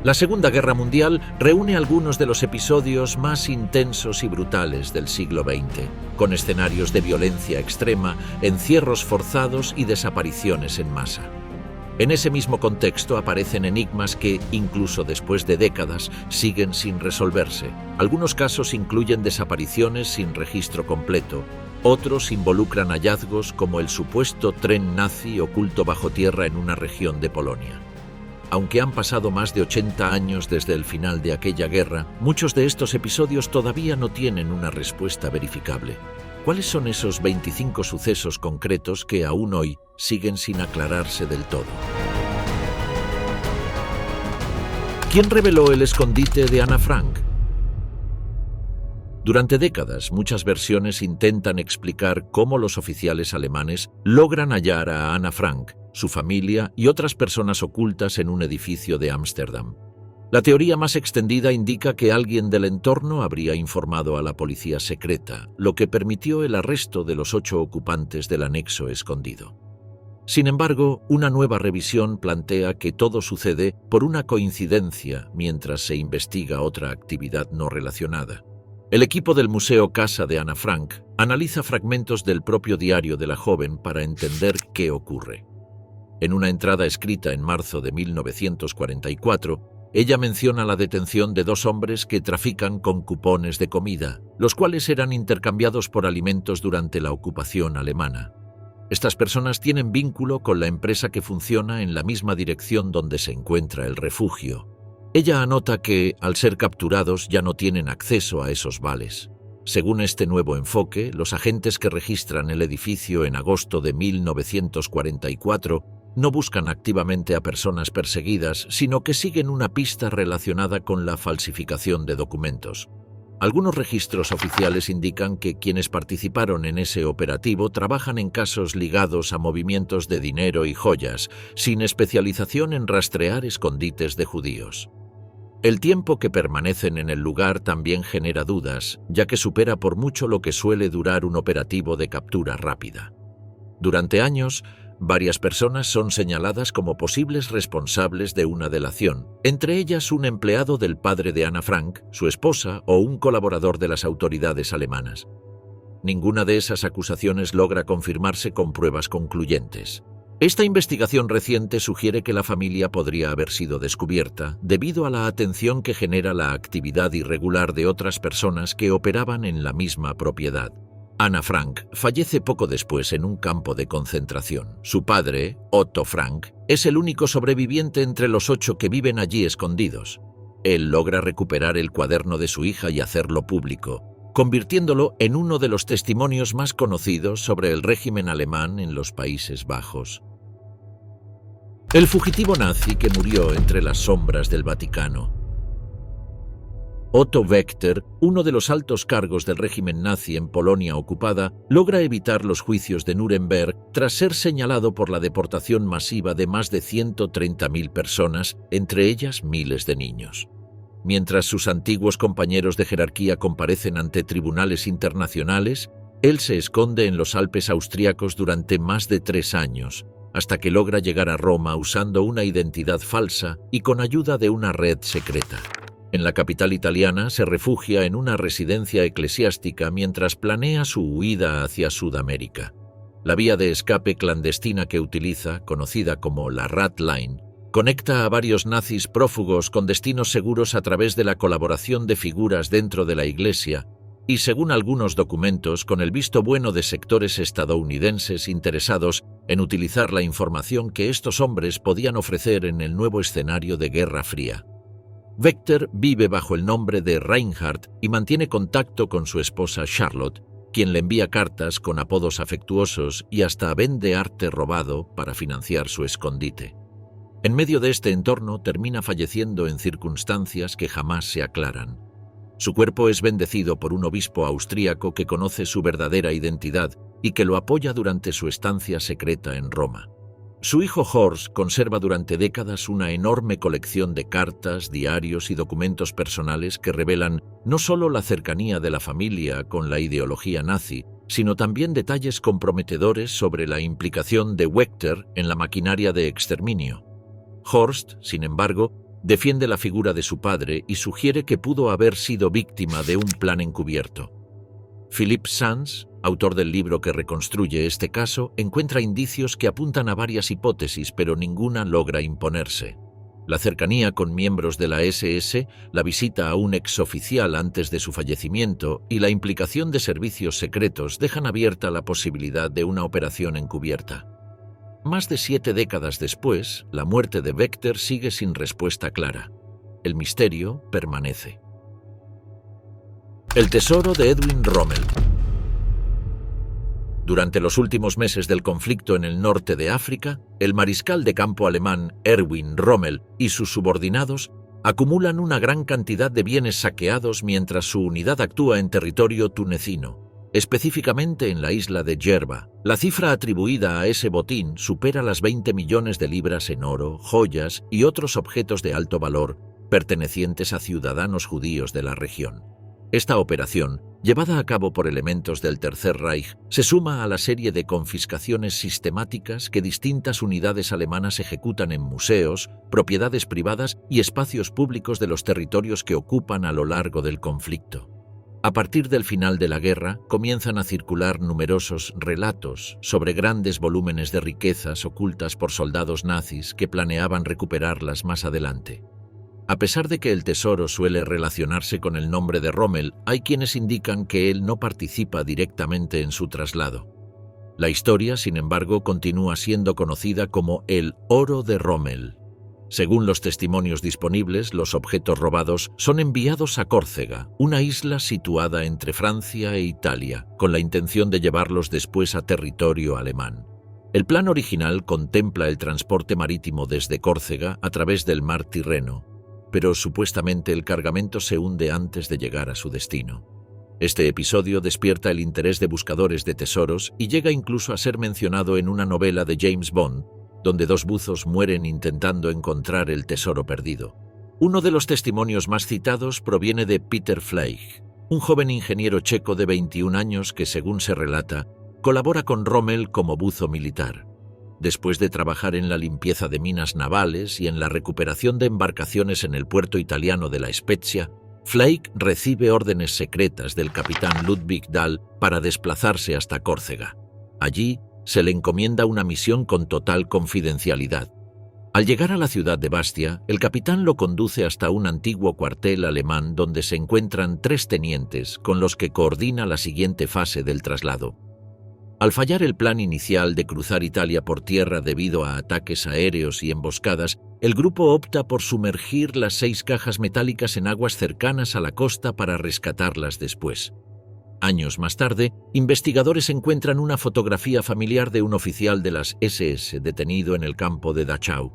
La Segunda Guerra Mundial reúne algunos de los episodios más intensos y brutales del siglo XX, con escenarios de violencia extrema, encierros forzados y desapariciones en masa. En ese mismo contexto aparecen enigmas que, incluso después de décadas, siguen sin resolverse. Algunos casos incluyen desapariciones sin registro completo. Otros involucran hallazgos como el supuesto tren nazi oculto bajo tierra en una región de Polonia. Aunque han pasado más de 80 años desde el final de aquella guerra, muchos de estos episodios todavía no tienen una respuesta verificable. ¿Cuáles son esos 25 sucesos concretos que aún hoy siguen sin aclararse del todo? ¿Quién reveló el escondite de Ana Frank? Durante décadas, muchas versiones intentan explicar cómo los oficiales alemanes logran hallar a Ana Frank, su familia y otras personas ocultas en un edificio de Ámsterdam. La teoría más extendida indica que alguien del entorno habría informado a la policía secreta, lo que permitió el arresto de los 8 ocupantes del anexo escondido. Sin embargo, una nueva revisión plantea que todo sucede por una coincidencia mientras se investiga otra actividad no relacionada. El equipo del Museo Casa de Ana Frank analiza fragmentos del propio diario de la joven para entender qué ocurre. En una entrada escrita en marzo de 1944, ella menciona la detención de 2 hombres que trafican con cupones de comida, los cuales eran intercambiados por alimentos durante la ocupación alemana. Estas personas tienen vínculo con la empresa que funciona en la misma dirección donde se encuentra el refugio. Ella anota que, al ser capturados, ya no tienen acceso a esos vales. Según este nuevo enfoque, los agentes que registran el edificio en agosto de 1944 no buscan activamente a personas perseguidas, sino que siguen una pista relacionada con la falsificación de documentos. Algunos registros oficiales indican que quienes participaron en ese operativo trabajan en casos ligados a movimientos de dinero y joyas, sin especialización en rastrear escondites de judíos. El tiempo que permanecen en el lugar también genera dudas, ya que supera por mucho lo que suele durar un operativo de captura rápida. Durante años, varias personas son señaladas como posibles responsables de una delación, entre ellas un empleado del padre de Ana Frank, su esposa o un colaborador de las autoridades alemanas. Ninguna de esas acusaciones logra confirmarse con pruebas concluyentes. Esta investigación reciente sugiere que la familia podría haber sido descubierta debido a la atención que genera la actividad irregular de otras personas que operaban en la misma propiedad. Ana Frank fallece poco después en un campo de concentración. Su padre, Otto Frank, es el único sobreviviente entre los 8 que viven allí escondidos. Él logra recuperar el cuaderno de su hija y hacerlo público, convirtiéndolo en uno de los testimonios más conocidos sobre el régimen alemán en los Países Bajos. El fugitivo nazi que murió entre las sombras del Vaticano. Otto Wächter, uno de los altos cargos del régimen nazi en Polonia ocupada, logra evitar los juicios de Nuremberg tras ser señalado por la deportación masiva de más de 130.000 personas, entre ellas miles de niños. Mientras sus antiguos compañeros de jerarquía comparecen ante tribunales internacionales, él se esconde en los Alpes austríacos durante más de 3 años, hasta que logra llegar a Roma usando una identidad falsa y con ayuda de una red secreta. En la capital italiana se refugia en una residencia eclesiástica mientras planea su huida hacia Sudamérica. La vía de escape clandestina que utiliza, conocida como la Rat Line, conecta a varios nazis prófugos con destinos seguros a través de la colaboración de figuras dentro de la Iglesia y, según algunos documentos, con el visto bueno de sectores estadounidenses interesados en utilizar la información que estos hombres podían ofrecer en el nuevo escenario de Guerra Fría. Wächter vive bajo el nombre de Reinhard y mantiene contacto con su esposa Charlotte, quien le envía cartas con apodos afectuosos y hasta vende arte robado para financiar su escondite. En medio de este entorno termina falleciendo en circunstancias que jamás se aclaran. Su cuerpo es bendecido por un obispo austríaco que conoce su verdadera identidad y que lo apoya durante su estancia secreta en Roma. Su hijo Horst conserva durante décadas una enorme colección de cartas, diarios y documentos personales que revelan no solo la cercanía de la familia con la ideología nazi, sino también detalles comprometedores sobre la implicación de Wächter en la maquinaria de exterminio. Horst, sin embargo, Defiende la figura de su padre y sugiere que pudo haber sido víctima de un plan encubierto. Philippe Sands, autor del libro que reconstruye este caso, encuentra indicios que apuntan a varias hipótesis, pero ninguna logra imponerse. La cercanía con miembros de la SS, la visita a un exoficial antes de su fallecimiento y la implicación de servicios secretos dejan abierta la posibilidad de una operación encubierta. Más de 7 décadas después, la muerte de Vector sigue sin respuesta clara. El misterio permanece. El tesoro de Edwin Rommel. Durante los últimos meses del conflicto en el norte de África, el mariscal de campo alemán Erwin Rommel y sus subordinados acumulan una gran cantidad de bienes saqueados mientras su unidad actúa en territorio tunecino, específicamente en la isla de Djerba. La cifra atribuida a ese botín supera las 20 millones de libras en oro, joyas y otros objetos de alto valor pertenecientes a ciudadanos judíos de la región. Esta operación, llevada a cabo por elementos del Tercer Reich, se suma a la serie de confiscaciones sistemáticas que distintas unidades alemanas ejecutan en museos, propiedades privadas y espacios públicos de los territorios que ocupan a lo largo del conflicto. A partir del final de la guerra, comienzan a circular numerosos relatos sobre grandes volúmenes de riquezas ocultas por soldados nazis que planeaban recuperarlas más adelante. A pesar de que el tesoro suele relacionarse con el nombre de Rommel, hay quienes indican que él no participa directamente en su traslado. La historia, sin embargo, continúa siendo conocida como el Oro de Rommel. Según los testimonios disponibles, los objetos robados son enviados a Córcega, una isla situada entre Francia e Italia, con la intención de llevarlos después a territorio alemán. El plan original contempla el transporte marítimo desde Córcega a través del mar Tirreno, pero supuestamente el cargamento se hunde antes de llegar a su destino. Este episodio despierta el interés de buscadores de tesoros y llega incluso a ser mencionado en una novela de James Bond, donde 2 buzos mueren intentando encontrar el tesoro perdido. Uno de los testimonios más citados proviene de Peter Fleig, un joven ingeniero checo de 21 años que, según se relata, colabora con Rommel como buzo militar. Después de trabajar en la limpieza de minas navales y en la recuperación de embarcaciones en el puerto italiano de La Spezia, Fleig recibe órdenes secretas del capitán Ludwig Dahl para desplazarse hasta Córcega. Allí se le encomienda una misión con total confidencialidad. Al llegar a la ciudad de Bastia, el capitán lo conduce hasta un antiguo cuartel alemán donde se encuentran 3 tenientes con los que coordina la siguiente fase del traslado. Al fallar el plan inicial de cruzar Italia por tierra debido a ataques aéreos y emboscadas, el grupo opta por sumergir las 6 cajas metálicas en aguas cercanas a la costa para rescatarlas después. Años más tarde, investigadores encuentran una fotografía familiar de un oficial de las SS detenido en el campo de Dachau.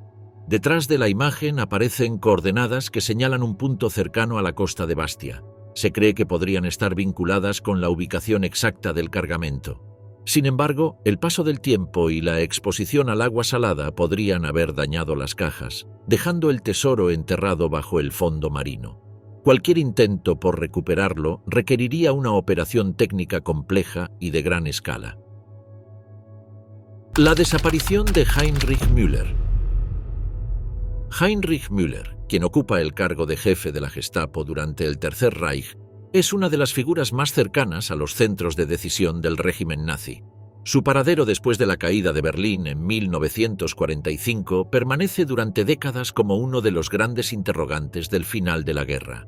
Detrás de la imagen aparecen coordenadas que señalan un punto cercano a la costa de Bastia. Se cree que podrían estar vinculadas con la ubicación exacta del cargamento. Sin embargo, el paso del tiempo y la exposición al agua salada podrían haber dañado las cajas, dejando el tesoro enterrado bajo el fondo marino. Cualquier intento por recuperarlo requeriría una operación técnica compleja y de gran escala. La desaparición de Heinrich Müller. Heinrich Müller, quien ocupa el cargo de jefe de la Gestapo durante el Tercer Reich, es una de las figuras más cercanas a los centros de decisión del régimen nazi. Su paradero después de la caída de Berlín en 1945 permanece durante décadas como uno de los grandes interrogantes del final de la guerra.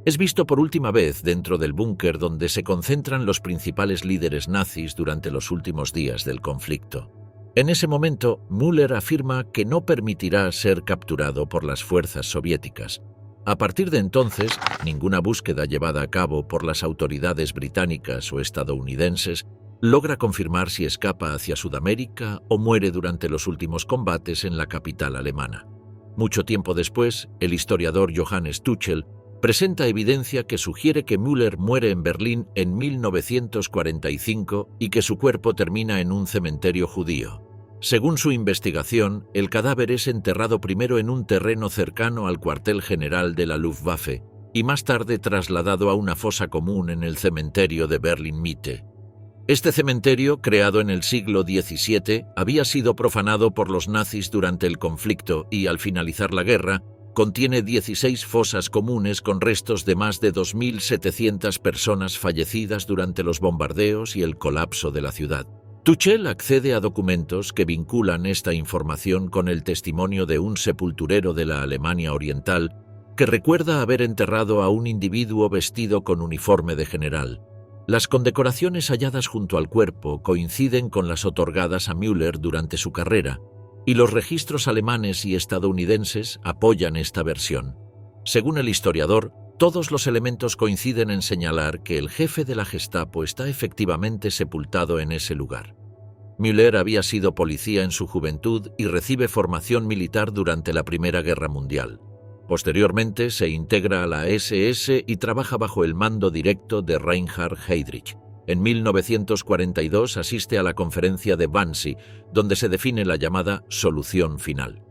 Es visto por última vez dentro del búnker donde se concentran los principales líderes nazis durante los últimos días del conflicto. En ese momento, Müller afirma que no permitirá ser capturado por las fuerzas soviéticas. A partir de entonces, ninguna búsqueda llevada a cabo por las autoridades británicas o estadounidenses logra confirmar si escapa hacia Sudamérica o muere durante los últimos combates en la capital alemana. Mucho tiempo después, el historiador Johannes Tuchel presenta evidencia que sugiere que Müller muere en Berlín en 1945 y que su cuerpo termina en un cementerio judío. Según su investigación, el cadáver es enterrado primero en un terreno cercano al cuartel general de la Luftwaffe y más tarde trasladado a una fosa común en el cementerio de Berlin-Mitte. Este cementerio, creado en el siglo XVII, había sido profanado por los nazis durante el conflicto y, al finalizar la guerra, Contiene 16 fosas comunes con restos de más de 2.700 personas fallecidas durante los bombardeos y el colapso de la ciudad. Tuchel accede a documentos que vinculan esta información con el testimonio de un sepulturero de la Alemania Oriental que recuerda haber enterrado a un individuo vestido con uniforme de general. Las condecoraciones halladas junto al cuerpo coinciden con las otorgadas a Müller durante su carrera, y los registros alemanes y estadounidenses apoyan esta versión. Según el historiador, todos los elementos coinciden en señalar que el jefe de la Gestapo está efectivamente sepultado en ese lugar. Müller había sido policía en su juventud y recibe formación militar durante la Primera Guerra Mundial. Posteriormente se integra a la SS y trabaja bajo el mando directo de Reinhard Heydrich. En 1942 asiste a la conferencia de Wannsee, donde se define la llamada solución final.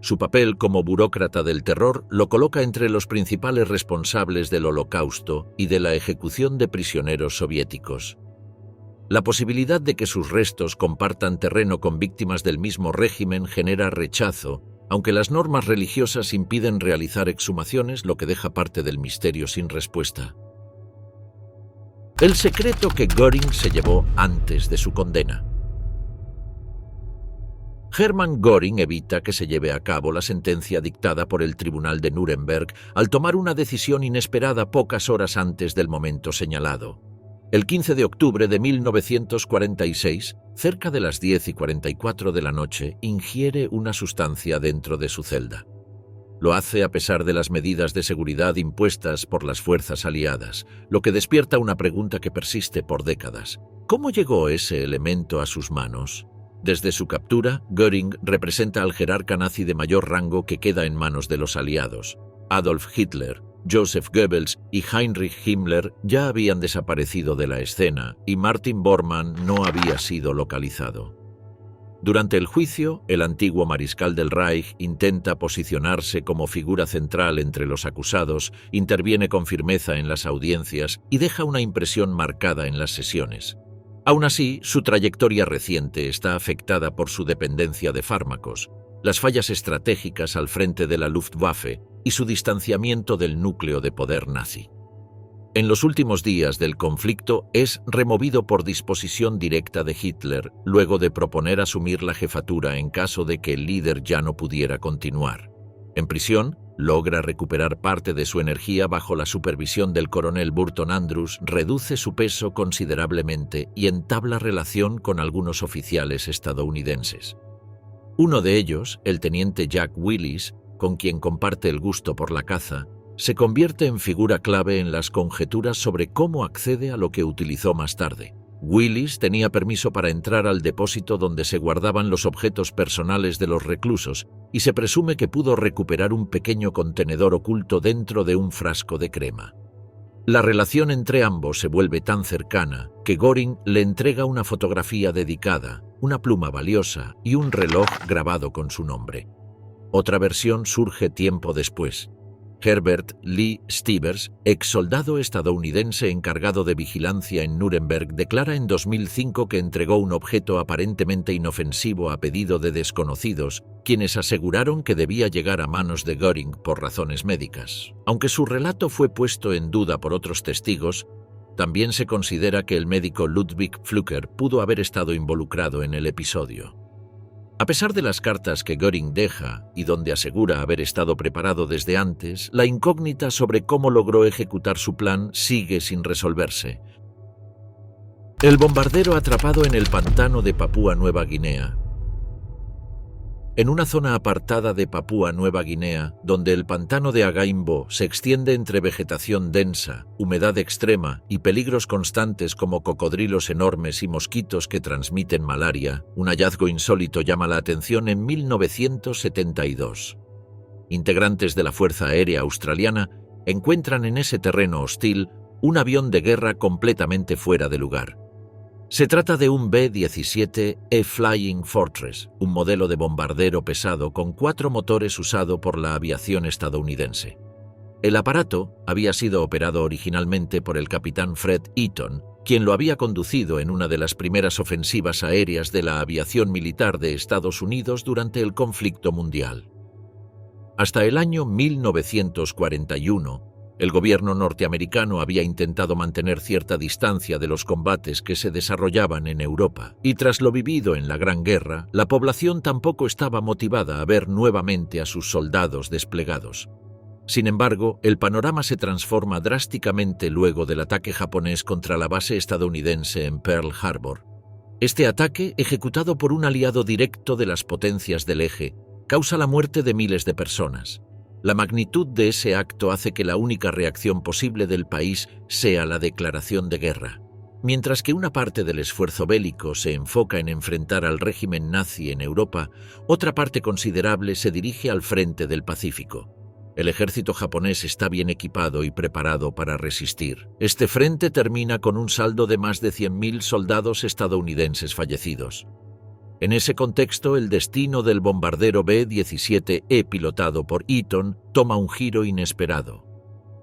Su papel como burócrata del terror lo coloca entre los principales responsables del Holocausto y de la ejecución de prisioneros soviéticos. La posibilidad de que sus restos compartan terreno con víctimas del mismo régimen genera rechazo, aunque las normas religiosas impiden realizar exhumaciones, lo que deja parte del misterio sin respuesta. El secreto que Göring se llevó antes de su condena. Hermann Göring evita que se lleve a cabo la sentencia dictada por el Tribunal de Nuremberg al tomar una decisión inesperada pocas horas antes del momento señalado. El 15 de octubre de 1946, cerca de las 10:44 de la noche, ingiere una sustancia dentro de su celda. Lo hace a pesar de las medidas de seguridad impuestas por las fuerzas aliadas, lo que despierta una pregunta que persiste por décadas. ¿Cómo llegó ese elemento a sus manos? Desde su captura, Göring representa al jerarca nazi de mayor rango que queda en manos de los aliados. Adolf Hitler, Joseph Goebbels y Heinrich Himmler ya habían desaparecido de la escena y Martin Bormann no había sido localizado. Durante el juicio, el antiguo mariscal del Reich intenta posicionarse como figura central entre los acusados, interviene con firmeza en las audiencias y deja una impresión marcada en las sesiones. Aún así, su trayectoria reciente está afectada por su dependencia de fármacos, las fallas estratégicas al frente de la Luftwaffe y su distanciamiento del núcleo de poder nazi. En los últimos días del conflicto es removido por disposición directa de Hitler, luego de proponer asumir la jefatura en caso de que el líder ya no pudiera continuar. En prisión, logra recuperar parte de su energía bajo la supervisión del coronel Burton Andrews, reduce su peso considerablemente y entabla relación con algunos oficiales estadounidenses. Uno de ellos, el teniente Jack Willis, con quien comparte el gusto por la caza, se convierte en figura clave en las conjeturas sobre cómo accede a lo que utilizó más tarde. Willis tenía permiso para entrar al depósito donde se guardaban los objetos personales de los reclusos y se presume que pudo recuperar un pequeño contenedor oculto dentro de un frasco de crema. La relación entre ambos se vuelve tan cercana que Göring le entrega una fotografía dedicada, una pluma valiosa y un reloj grabado con su nombre. Otra versión surge tiempo después. Herbert Lee Stevers, ex soldado estadounidense encargado de vigilancia en Nuremberg, declara en 2005 que entregó un objeto aparentemente inofensivo a pedido de desconocidos, quienes aseguraron que debía llegar a manos de Göring por razones médicas. Aunque su relato fue puesto en duda por otros testigos, también se considera que el médico Ludwig Pflücker pudo haber estado involucrado en el episodio. A pesar de las cartas que Göring deja y donde asegura haber estado preparado desde antes, la incógnita sobre cómo logró ejecutar su plan sigue sin resolverse. El bombardero atrapado en el pantano de Papúa Nueva Guinea. En una zona apartada de Papúa Nueva Guinea, donde el pantano de Agaimbo se extiende entre vegetación densa, humedad extrema y peligros constantes como cocodrilos enormes y mosquitos que transmiten malaria, un hallazgo insólito llama la atención en 1972. Integrantes de la Fuerza Aérea Australiana encuentran en ese terreno hostil un avión de guerra completamente fuera de lugar. Se trata de un B-17E Flying Fortress, un modelo de bombardero pesado con 4 motores usado por la aviación estadounidense. El aparato había sido operado originalmente por el capitán Fred Eaton, quien lo había conducido en una de las primeras ofensivas aéreas de la aviación militar de Estados Unidos durante el conflicto mundial. Hasta el año 1941, el gobierno norteamericano había intentado mantener cierta distancia de los combates que se desarrollaban en Europa, y tras lo vivido en la Gran Guerra, la población tampoco estaba motivada a ver nuevamente a sus soldados desplegados. Sin embargo, el panorama se transforma drásticamente luego del ataque japonés contra la base estadounidense en Pearl Harbor. Este ataque, ejecutado por un aliado directo de las potencias del eje, causa la muerte de miles de personas. La magnitud de ese acto hace que la única reacción posible del país sea la declaración de guerra. Mientras que una parte del esfuerzo bélico se enfoca en enfrentar al régimen nazi en Europa, otra parte considerable se dirige al frente del Pacífico. El ejército japonés está bien equipado y preparado para resistir. Este frente termina con un saldo de más de 100.000 soldados estadounidenses fallecidos. En ese contexto, el destino del bombardero B-17E pilotado por Eaton toma un giro inesperado.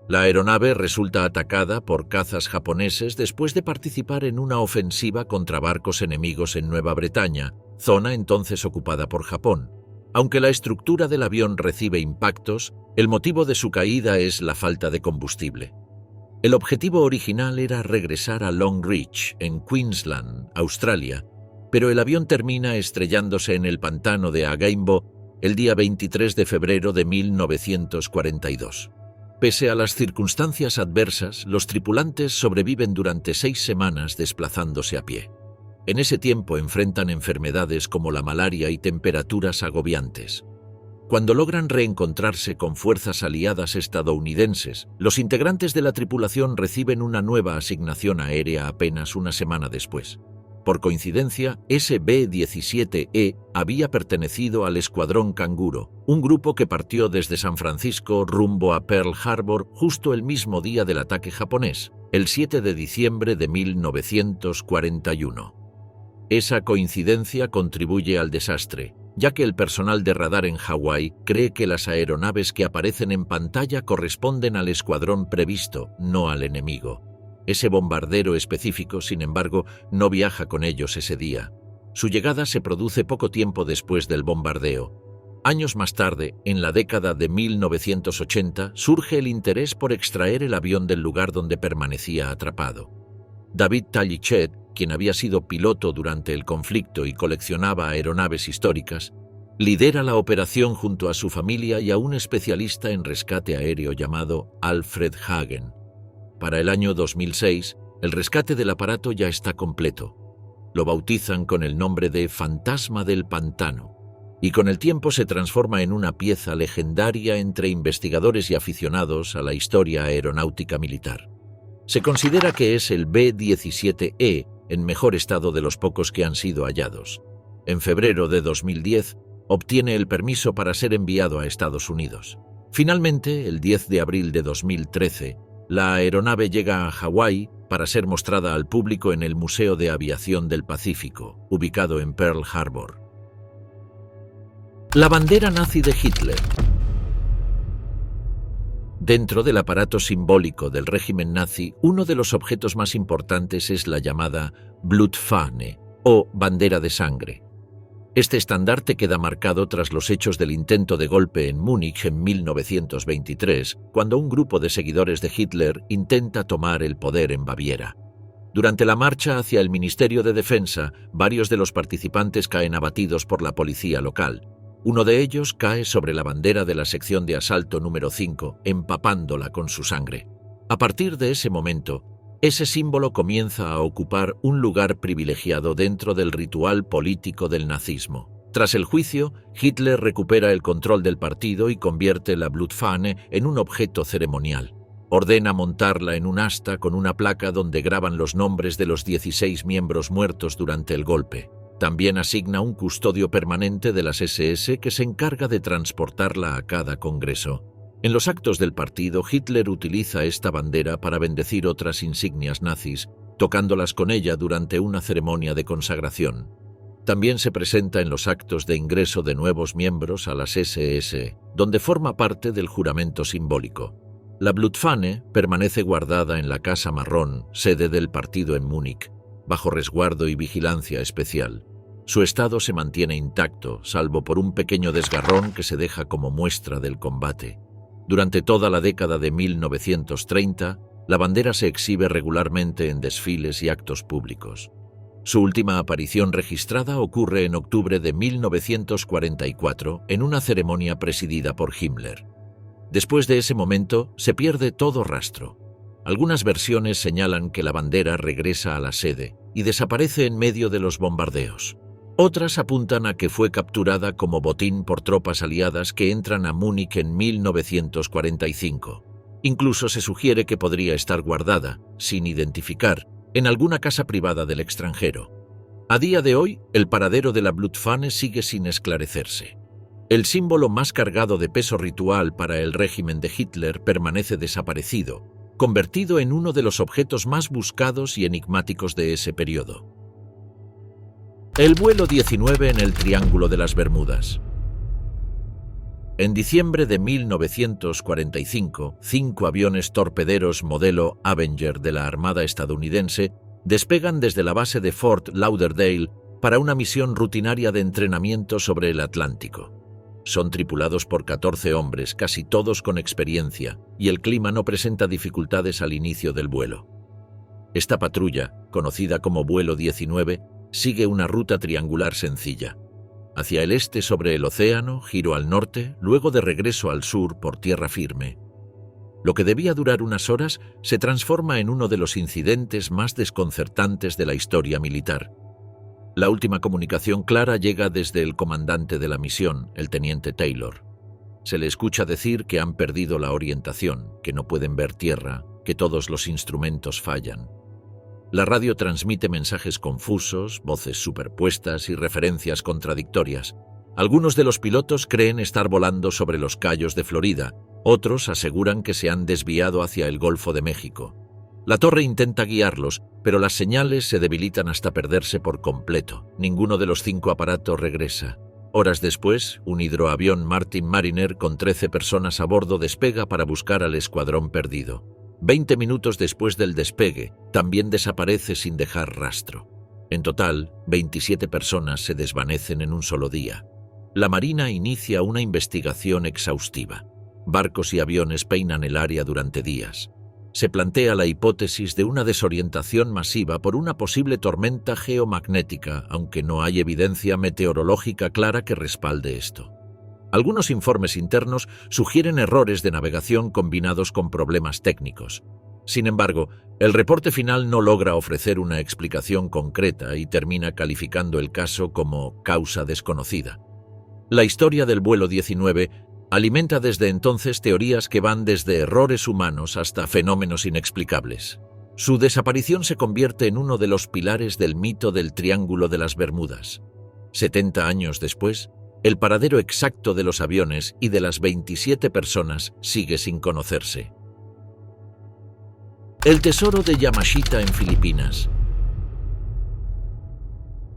La aeronave resulta atacada por cazas japoneses después de participar en una ofensiva contra barcos enemigos en Nueva Bretaña, zona entonces ocupada por Japón. Aunque la estructura del avión recibe impactos, el motivo de su caída es la falta de combustible. El objetivo original era regresar a Longreach, en Queensland, Australia, pero el avión termina estrellándose en el pantano de Agaimbo el día 23 de febrero de 1942. Pese a las circunstancias adversas, los tripulantes sobreviven durante 6 semanas desplazándose a pie. En ese tiempo enfrentan enfermedades como la malaria y temperaturas agobiantes. Cuando logran reencontrarse con fuerzas aliadas estadounidenses, los integrantes de la tripulación reciben una nueva asignación aérea apenas una semana después. Por coincidencia, ese B-17E había pertenecido al Escuadrón Canguro, un grupo que partió desde San Francisco rumbo a Pearl Harbor justo el mismo día del ataque japonés, el 7 de diciembre de 1941. Esa coincidencia contribuye al desastre, ya que el personal de radar en Hawái cree que las aeronaves que aparecen en pantalla corresponden al escuadrón previsto, no al enemigo. Ese bombardero específico, sin embargo, no viaja con ellos ese día. Su llegada se produce poco tiempo después del bombardeo. Años más tarde, en la década de 1980, surge el interés por extraer el avión del lugar donde permanecía atrapado. David Tallichet, quien había sido piloto durante el conflicto y coleccionaba aeronaves históricas, lidera la operación junto a su familia y a un especialista en rescate aéreo llamado Alfred Hagen. Para el año 2006, el rescate del aparato ya está completo. Lo bautizan con el nombre de Fantasma del Pantano, y con el tiempo se transforma en una pieza legendaria entre investigadores y aficionados a la historia aeronáutica militar. Se considera que es el B-17E en mejor estado de los pocos que han sido hallados. En febrero de 2010, obtiene el permiso para ser enviado a Estados Unidos. Finalmente, el 10 de abril de 2013, la aeronave llega a Hawái para ser mostrada al público en el Museo de Aviación del Pacífico, ubicado en Pearl Harbor. La bandera nazi de Hitler. Dentro del aparato simbólico del régimen nazi, uno de los objetos más importantes es la llamada Blutfahne, o bandera de sangre. Este estandarte queda marcado tras los hechos del intento de golpe en Múnich en 1923, cuando un grupo de seguidores de Hitler intenta tomar el poder en Baviera. Durante la marcha hacia el Ministerio de Defensa, varios de los participantes caen abatidos por la policía local. Uno de ellos cae sobre la bandera de la sección de asalto número 5, empapándola con su sangre. A partir de ese momento, ese símbolo comienza a ocupar un lugar privilegiado dentro del ritual político del nazismo. Tras el juicio, Hitler recupera el control del partido y convierte la Blutfahne en un objeto ceremonial. Ordena montarla en un asta con una placa donde graban los nombres de los 16 miembros muertos durante el golpe. También asigna un custodio permanente de las SS que se encarga de transportarla a cada congreso. En los actos del partido, Hitler utiliza esta bandera para bendecir otras insignias nazis, tocándolas con ella durante una ceremonia de consagración. También se presenta en los actos de ingreso de nuevos miembros a las SS, donde forma parte del juramento simbólico. La Blutfahne permanece guardada en la Casa Marrón, sede del partido en Múnich, bajo resguardo y vigilancia especial. Su estado se mantiene intacto, salvo por un pequeño desgarrón que se deja como muestra del combate. Durante toda la década de 1930, la bandera se exhibe regularmente en desfiles y actos públicos. Su última aparición registrada ocurre en octubre de 1944 en una ceremonia presidida por Himmler. Después de ese momento, se pierde todo rastro. Algunas versiones señalan que la bandera regresa a la sede y desaparece en medio de los bombardeos. Otras apuntan a que fue capturada como botín por tropas aliadas que entran a Múnich en 1945. Incluso se sugiere que podría estar guardada, sin identificar, en alguna casa privada del extranjero. A día de hoy, el paradero de la Blutfahne sigue sin esclarecerse. El símbolo más cargado de peso ritual para el régimen de Hitler permanece desaparecido, convertido en uno de los objetos más buscados y enigmáticos de ese periodo. El vuelo 19 en el Triángulo de las Bermudas. En diciembre de 1945, 5 aviones torpederos modelo Avenger de la Armada estadounidense despegan desde la base de Fort Lauderdale para una misión rutinaria de entrenamiento sobre el Atlántico. Son tripulados por 14 hombres, casi todos con experiencia, y el clima no presenta dificultades al inicio del vuelo. Esta patrulla, conocida como vuelo 19, sigue una ruta triangular sencilla. Hacia el este sobre el océano, giro al norte, luego de regreso al sur por tierra firme. Lo que debía durar unas horas se transforma en uno de los incidentes más desconcertantes de la historia militar. La última comunicación clara llega desde el comandante de la misión, el teniente Taylor. Se le escucha decir que han perdido la orientación, que no pueden ver tierra, que todos los instrumentos fallan. La radio transmite mensajes confusos, voces superpuestas y referencias contradictorias. Algunos de los pilotos creen estar volando sobre los cayos de Florida, otros aseguran que se han desviado hacia el Golfo de México. La torre intenta guiarlos, pero las señales se debilitan hasta perderse por completo. Ninguno de los 5 aparatos regresa. Horas después, un hidroavión Martin Mariner con 13 personas a bordo despega para buscar al escuadrón perdido. 20 minutos después del despegue, también desaparece sin dejar rastro. En total, 27 personas se desvanecen en un solo día. La Marina inicia una investigación exhaustiva. Barcos y aviones peinan el área durante días. Se plantea la hipótesis de una desorientación masiva por una posible tormenta geomagnética, aunque no hay evidencia meteorológica clara que respalde esto. Algunos informes internos sugieren errores de navegación combinados con problemas técnicos. Sin embargo, el reporte final no logra ofrecer una explicación concreta y termina calificando el caso como causa desconocida. La historia del vuelo 19 alimenta desde entonces teorías que van desde errores humanos hasta fenómenos inexplicables. Su desaparición se convierte en uno de los pilares del mito del Triángulo de las Bermudas. 70 años después, el paradero exacto de los aviones y de las 27 personas sigue sin conocerse. El tesoro de Yamashita en Filipinas.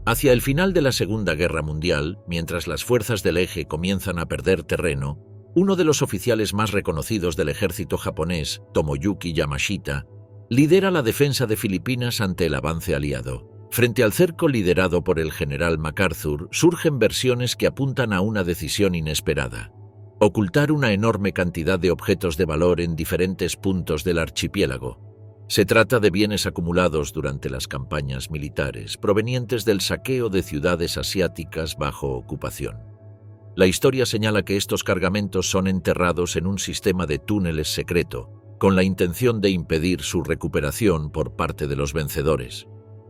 Hacia el final de la Segunda Guerra Mundial, mientras las fuerzas del eje comienzan a perder terreno, uno de los oficiales más reconocidos del ejército japonés, Tomoyuki Yamashita, lidera la defensa de Filipinas ante el avance aliado. Frente al cerco liderado por el general MacArthur, surgen versiones que apuntan a una decisión inesperada: ocultar una enorme cantidad de objetos de valor en diferentes puntos del archipiélago. Se trata de bienes acumulados durante las campañas militares, provenientes del saqueo de ciudades asiáticas bajo ocupación. La historia señala que estos cargamentos son enterrados en un sistema de túneles secreto, con la intención de impedir su recuperación por parte de los vencedores.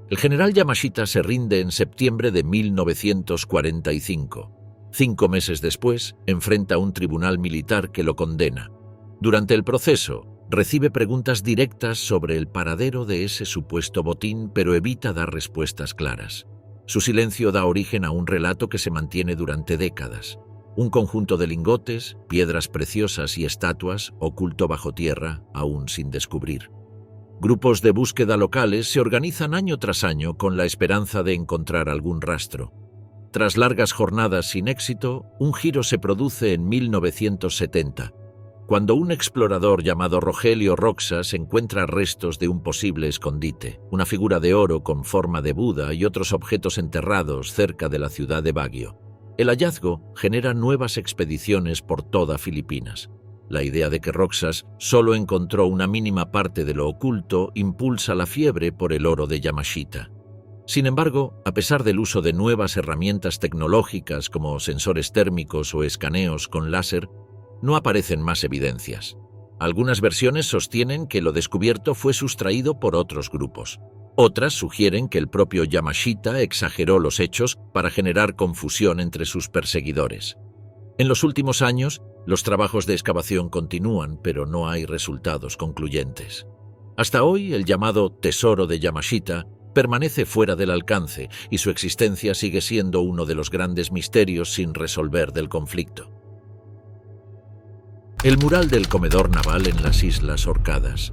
El general Yamashita se rinde en septiembre de 1945. 5 meses después, enfrenta un tribunal militar que lo condena. Durante el proceso, recibe preguntas directas sobre el paradero de ese supuesto botín, pero evita dar respuestas claras. Su silencio da origen a un relato que se mantiene durante décadas. Un conjunto de lingotes, piedras preciosas y estatuas oculto bajo tierra, aún sin descubrir. Grupos de búsqueda locales se organizan año tras año con la esperanza de encontrar algún rastro. Tras largas jornadas sin éxito, un giro se produce en 1970. cuando un explorador llamado Rogelio Roxas encuentra restos de un posible escondite, una figura de oro con forma de Buda y otros objetos enterrados cerca de la ciudad de Baguio. El hallazgo genera nuevas expediciones por toda Filipinas. La idea de que Roxas solo encontró una mínima parte de lo oculto impulsa la fiebre por el oro de Yamashita. Sin embargo, a pesar del uso de nuevas herramientas tecnológicas como sensores térmicos o escaneos con láser, no aparecen más evidencias. Algunas versiones sostienen que lo descubierto fue sustraído por otros grupos. Otras sugieren que el propio Yamashita exageró los hechos para generar confusión entre sus perseguidores. En los últimos años, los trabajos de excavación continúan, pero no hay resultados concluyentes. Hasta hoy, el llamado Tesoro de Yamashita permanece fuera del alcance y su existencia sigue siendo uno de los grandes misterios sin resolver del conflicto. El mural del comedor naval en las Islas Orcadas.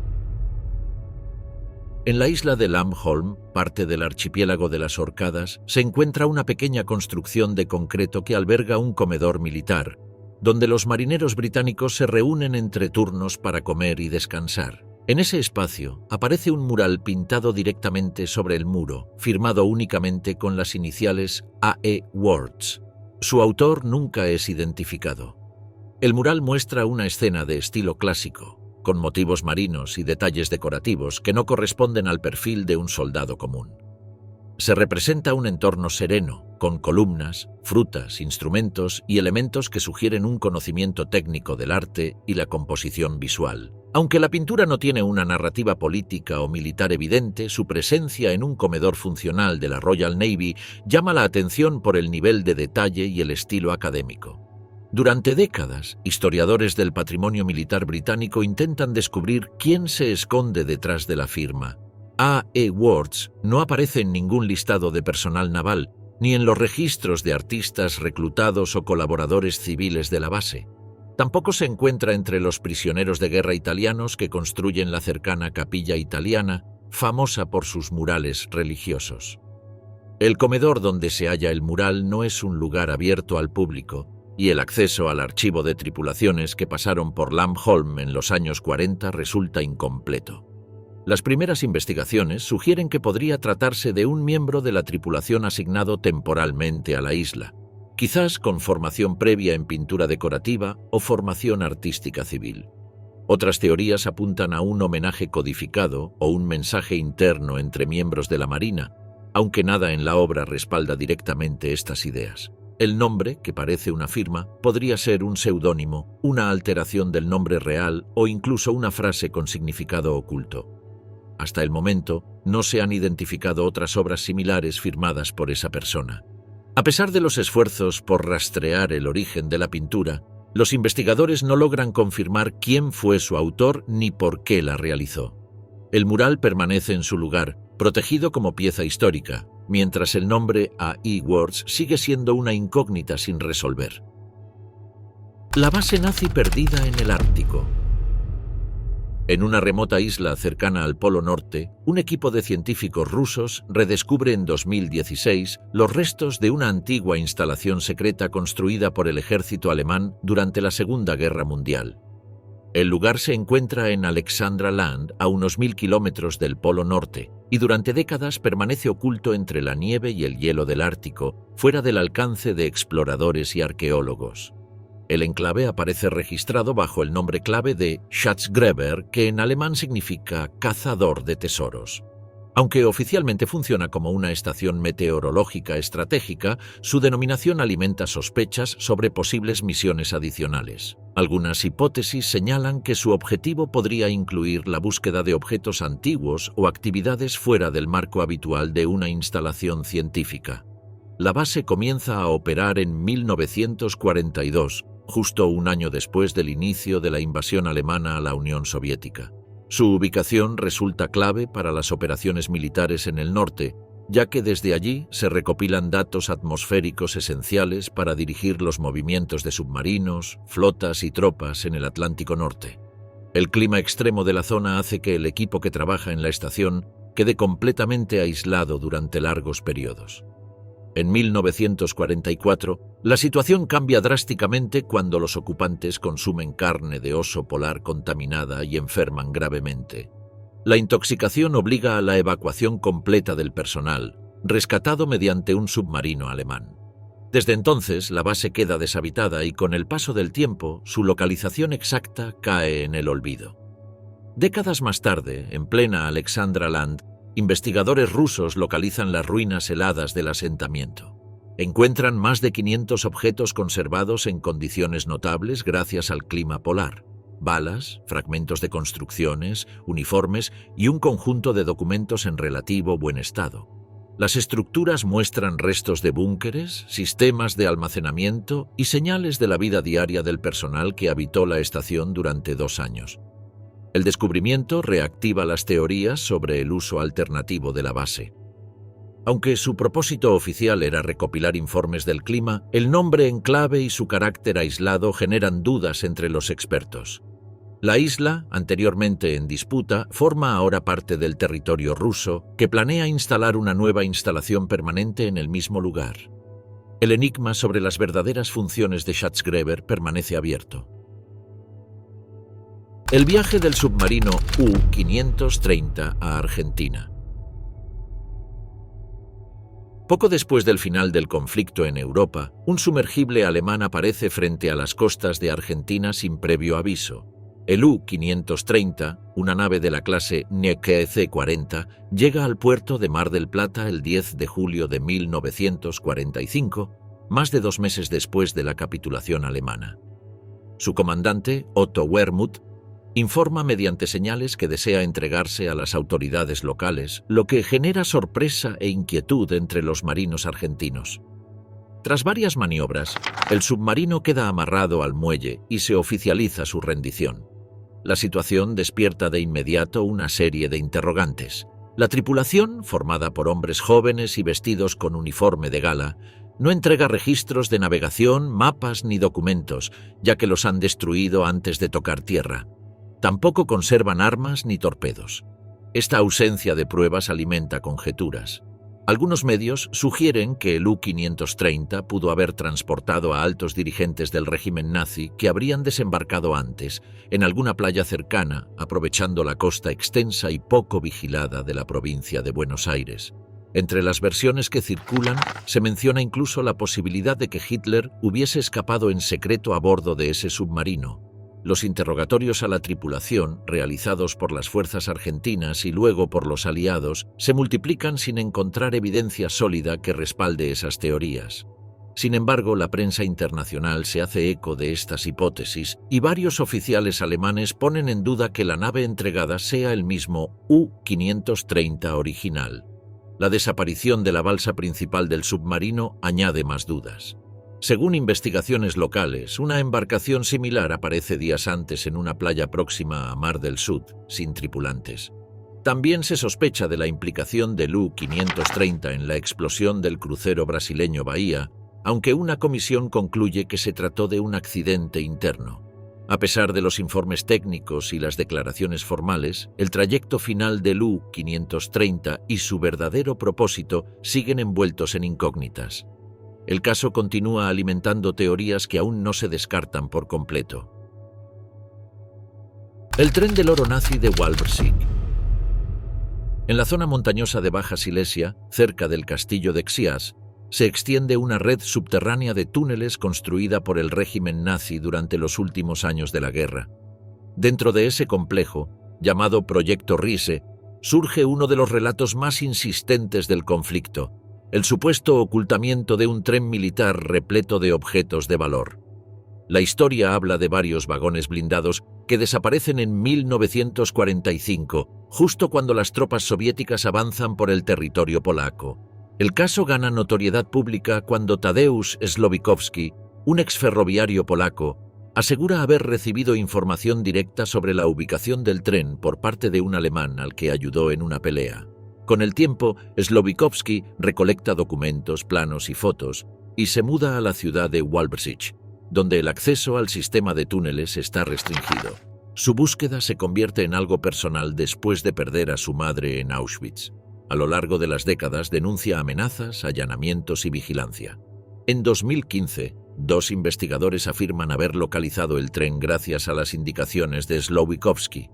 En la isla de Lamholm, parte del archipiélago de las Orcadas, se encuentra una pequeña construcción de concreto que alberga un comedor militar, donde los marineros británicos se reúnen entre turnos para comer y descansar. En ese espacio aparece un mural pintado directamente sobre el muro, firmado únicamente con las iniciales A.E. Wards. Su autor nunca es identificado. El mural muestra una escena de estilo clásico, con motivos marinos y detalles decorativos que no corresponden al perfil de un soldado común. Se representa un entorno sereno, con columnas, frutas, instrumentos y elementos que sugieren un conocimiento técnico del arte y la composición visual. Aunque la pintura no tiene una narrativa política o militar evidente, su presencia en un comedor funcional de la Royal Navy llama la atención por el nivel de detalle y el estilo académico. Durante décadas, historiadores del patrimonio militar británico intentan descubrir quién se esconde detrás de la firma. A.E. Wards no aparece en ningún listado de personal naval, ni en los registros de artistas reclutados o colaboradores civiles de la base. Tampoco se encuentra entre los prisioneros de guerra italianos que construyen la cercana Capilla Italiana, famosa por sus murales religiosos. El comedor donde se halla el mural no es un lugar abierto al público, y el acceso al archivo de tripulaciones que pasaron por Lamholm en los años 40 resulta incompleto. Las primeras investigaciones sugieren que podría tratarse de un miembro de la tripulación asignado temporalmente a la isla, quizás con formación previa en pintura decorativa o formación artística civil. Otras teorías apuntan a un homenaje codificado o un mensaje interno entre miembros de la Marina, aunque nada en la obra respalda directamente estas ideas. El nombre, que parece una firma, podría ser un seudónimo, una alteración del nombre real o incluso una frase con significado oculto. Hasta el momento, no se han identificado otras obras similares firmadas por esa persona. A pesar de los esfuerzos por rastrear el origen de la pintura, los investigadores no logran confirmar quién fue su autor ni por qué la realizó. El mural permanece en su lugar, protegido como pieza histórica, mientras el nombre A.E. Wards sigue siendo una incógnita sin resolver. La base nazi perdida en el Ártico. En una remota isla cercana al Polo Norte, un equipo de científicos rusos redescubre en 2016 los restos de una antigua instalación secreta construida por el ejército alemán durante la Segunda Guerra Mundial. El lugar se encuentra en Alexandra Land, a unos 1000 kilómetros del Polo Norte, y durante décadas permanece oculto entre la nieve y el hielo del Ártico, fuera del alcance de exploradores y arqueólogos. El enclave aparece registrado bajo el nombre clave de Schatzgräber, que en alemán significa cazador de tesoros. Aunque oficialmente funciona como una estación meteorológica estratégica, su denominación alimenta sospechas sobre posibles misiones adicionales. Algunas hipótesis señalan que su objetivo podría incluir la búsqueda de objetos antiguos o actividades fuera del marco habitual de una instalación científica. La base comienza a operar en 1942, justo un año después del inicio de la invasión alemana a la Unión Soviética. Su ubicación resulta clave para las operaciones militares en el norte, ya que desde allí se recopilan datos atmosféricos esenciales para dirigir los movimientos de submarinos, flotas y tropas en el Atlántico Norte. El clima extremo de la zona hace que el equipo que trabaja en la estación quede completamente aislado durante largos periodos. En 1944, la situación cambia drásticamente cuando los ocupantes consumen carne de oso polar contaminada y enferman gravemente. La intoxicación obliga a la evacuación completa del personal, rescatado mediante un submarino alemán. Desde entonces, la base queda deshabitada y con el paso del tiempo, su localización exacta cae en el olvido. Décadas más tarde, en plena Alexandra Land, investigadores rusos localizan las ruinas heladas del asentamiento. Encuentran más de 500 objetos conservados en condiciones notables gracias al clima polar: balas, fragmentos de construcciones, uniformes y un conjunto de documentos en relativo buen estado. Las estructuras muestran restos de búnkeres, sistemas de almacenamiento y señales de la vida diaria del personal que habitó la estación durante 2 años. El descubrimiento reactiva las teorías sobre el uso alternativo de la base. Aunque su propósito oficial era recopilar informes del clima, el nombre en clave y su carácter aislado generan dudas entre los expertos. La isla, anteriormente en disputa, forma ahora parte del territorio ruso, que planea instalar una nueva instalación permanente en el mismo lugar. El enigma sobre las verdaderas funciones de Schatzgräber permanece abierto. El viaje del submarino U-530 a Argentina. Poco después del final del conflicto en Europa, un sumergible alemán aparece frente a las costas de Argentina sin previo aviso. El U-530, una nave de la clase Necke C-40, llega al puerto de Mar del Plata el 10 de julio de 1945, más de 2 meses después de la capitulación alemana. Su comandante, Otto Wermuth, informa mediante señales que desea entregarse a las autoridades locales, lo que genera sorpresa e inquietud entre los marinos argentinos. Tras varias maniobras, el submarino queda amarrado al muelle y se oficializa su rendición. La situación despierta de inmediato una serie de interrogantes. La tripulación, formada por hombres jóvenes y vestidos con uniforme de gala, no entrega registros de navegación, mapas ni documentos, ya que los han destruido antes de tocar tierra. Tampoco conservan armas ni torpedos. Esta ausencia de pruebas alimenta conjeturas. Algunos medios sugieren que el U-530 pudo haber transportado a altos dirigentes del régimen nazi que habrían desembarcado antes, en alguna playa cercana, aprovechando la costa extensa y poco vigilada de la provincia de Buenos Aires. Entre las versiones que circulan, se menciona incluso la posibilidad de que Hitler hubiese escapado en secreto a bordo de ese submarino. Los interrogatorios a la tripulación, realizados por las fuerzas argentinas y luego por los aliados, se multiplican sin encontrar evidencia sólida que respalde esas teorías. Sin embargo, la prensa internacional se hace eco de estas hipótesis y varios oficiales alemanes ponen en duda que la nave entregada sea el mismo U-530 original. La desaparición de la balsa principal del submarino añade más dudas. Según investigaciones locales, una embarcación similar aparece días antes en una playa próxima a Mar del Sud, sin tripulantes. También se sospecha de la implicación del U-530 en la explosión del crucero brasileño Bahía, aunque una comisión concluye que se trató de un accidente interno. A pesar de los informes técnicos y las declaraciones formales, el trayecto final del U-530 y su verdadero propósito siguen envueltos en incógnitas. El caso continúa alimentando teorías que aún no se descartan por completo. El tren del oro nazi de Walbersig. En la zona montañosa de Baja Silesia, cerca del castillo de Xias, se extiende una red subterránea de túneles construida por el régimen nazi durante los últimos años de la guerra. Dentro de ese complejo, llamado Proyecto Riese, surge uno de los relatos más insistentes del conflicto: el supuesto ocultamiento de un tren militar repleto de objetos de valor. La historia habla de varios vagones blindados que desaparecen en 1945, justo cuando las tropas soviéticas avanzan por el territorio polaco. El caso gana notoriedad pública cuando Tadeusz Slowikowski, un exferroviario polaco, asegura haber recibido información directa sobre la ubicación del tren por parte de un alemán al que ayudó en una pelea. Con el tiempo, Slowikowski recolecta documentos, planos y fotos y se muda a la ciudad de Walbersig, donde el acceso al sistema de túneles está restringido. Su búsqueda se convierte en algo personal después de perder a su madre en Auschwitz. A lo largo de las décadas denuncia amenazas, allanamientos y vigilancia. En 2015, 2 investigadores afirman haber localizado el tren gracias a las indicaciones de Slowikowski.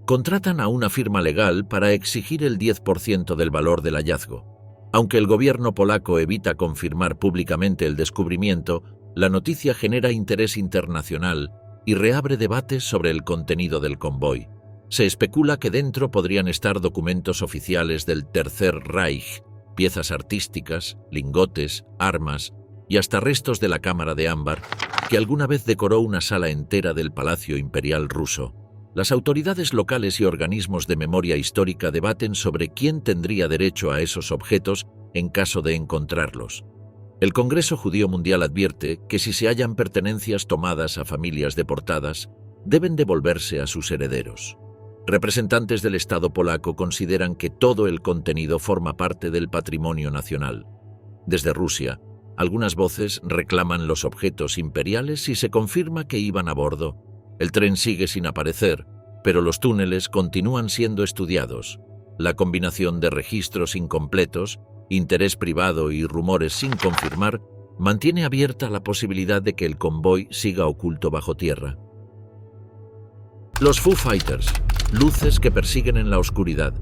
Contratan a una firma legal para exigir el 10% del valor del hallazgo. Aunque el gobierno polaco evita confirmar públicamente el descubrimiento, la noticia genera interés internacional y reabre debates sobre el contenido del convoy. Se especula que dentro podrían estar documentos oficiales del Tercer Reich, piezas artísticas, lingotes, armas y hasta restos de la cámara de ámbar que alguna vez decoró una sala entera del Palacio Imperial ruso. Las autoridades locales y organismos de memoria histórica debaten sobre quién tendría derecho a esos objetos en caso de encontrarlos. El Congreso Judío Mundial advierte que si se hallan pertenencias tomadas a familias deportadas, deben devolverse a sus herederos. Representantes del Estado polaco consideran que todo el contenido forma parte del patrimonio nacional. Desde Rusia, algunas voces reclaman los objetos imperiales y se confirma que iban a bordo. El tren sigue sin aparecer, pero los túneles continúan siendo estudiados. La combinación de registros incompletos, interés privado y rumores sin confirmar mantiene abierta la posibilidad de que el convoy siga oculto bajo tierra. Los Foo Fighters, luces que persiguen en la oscuridad.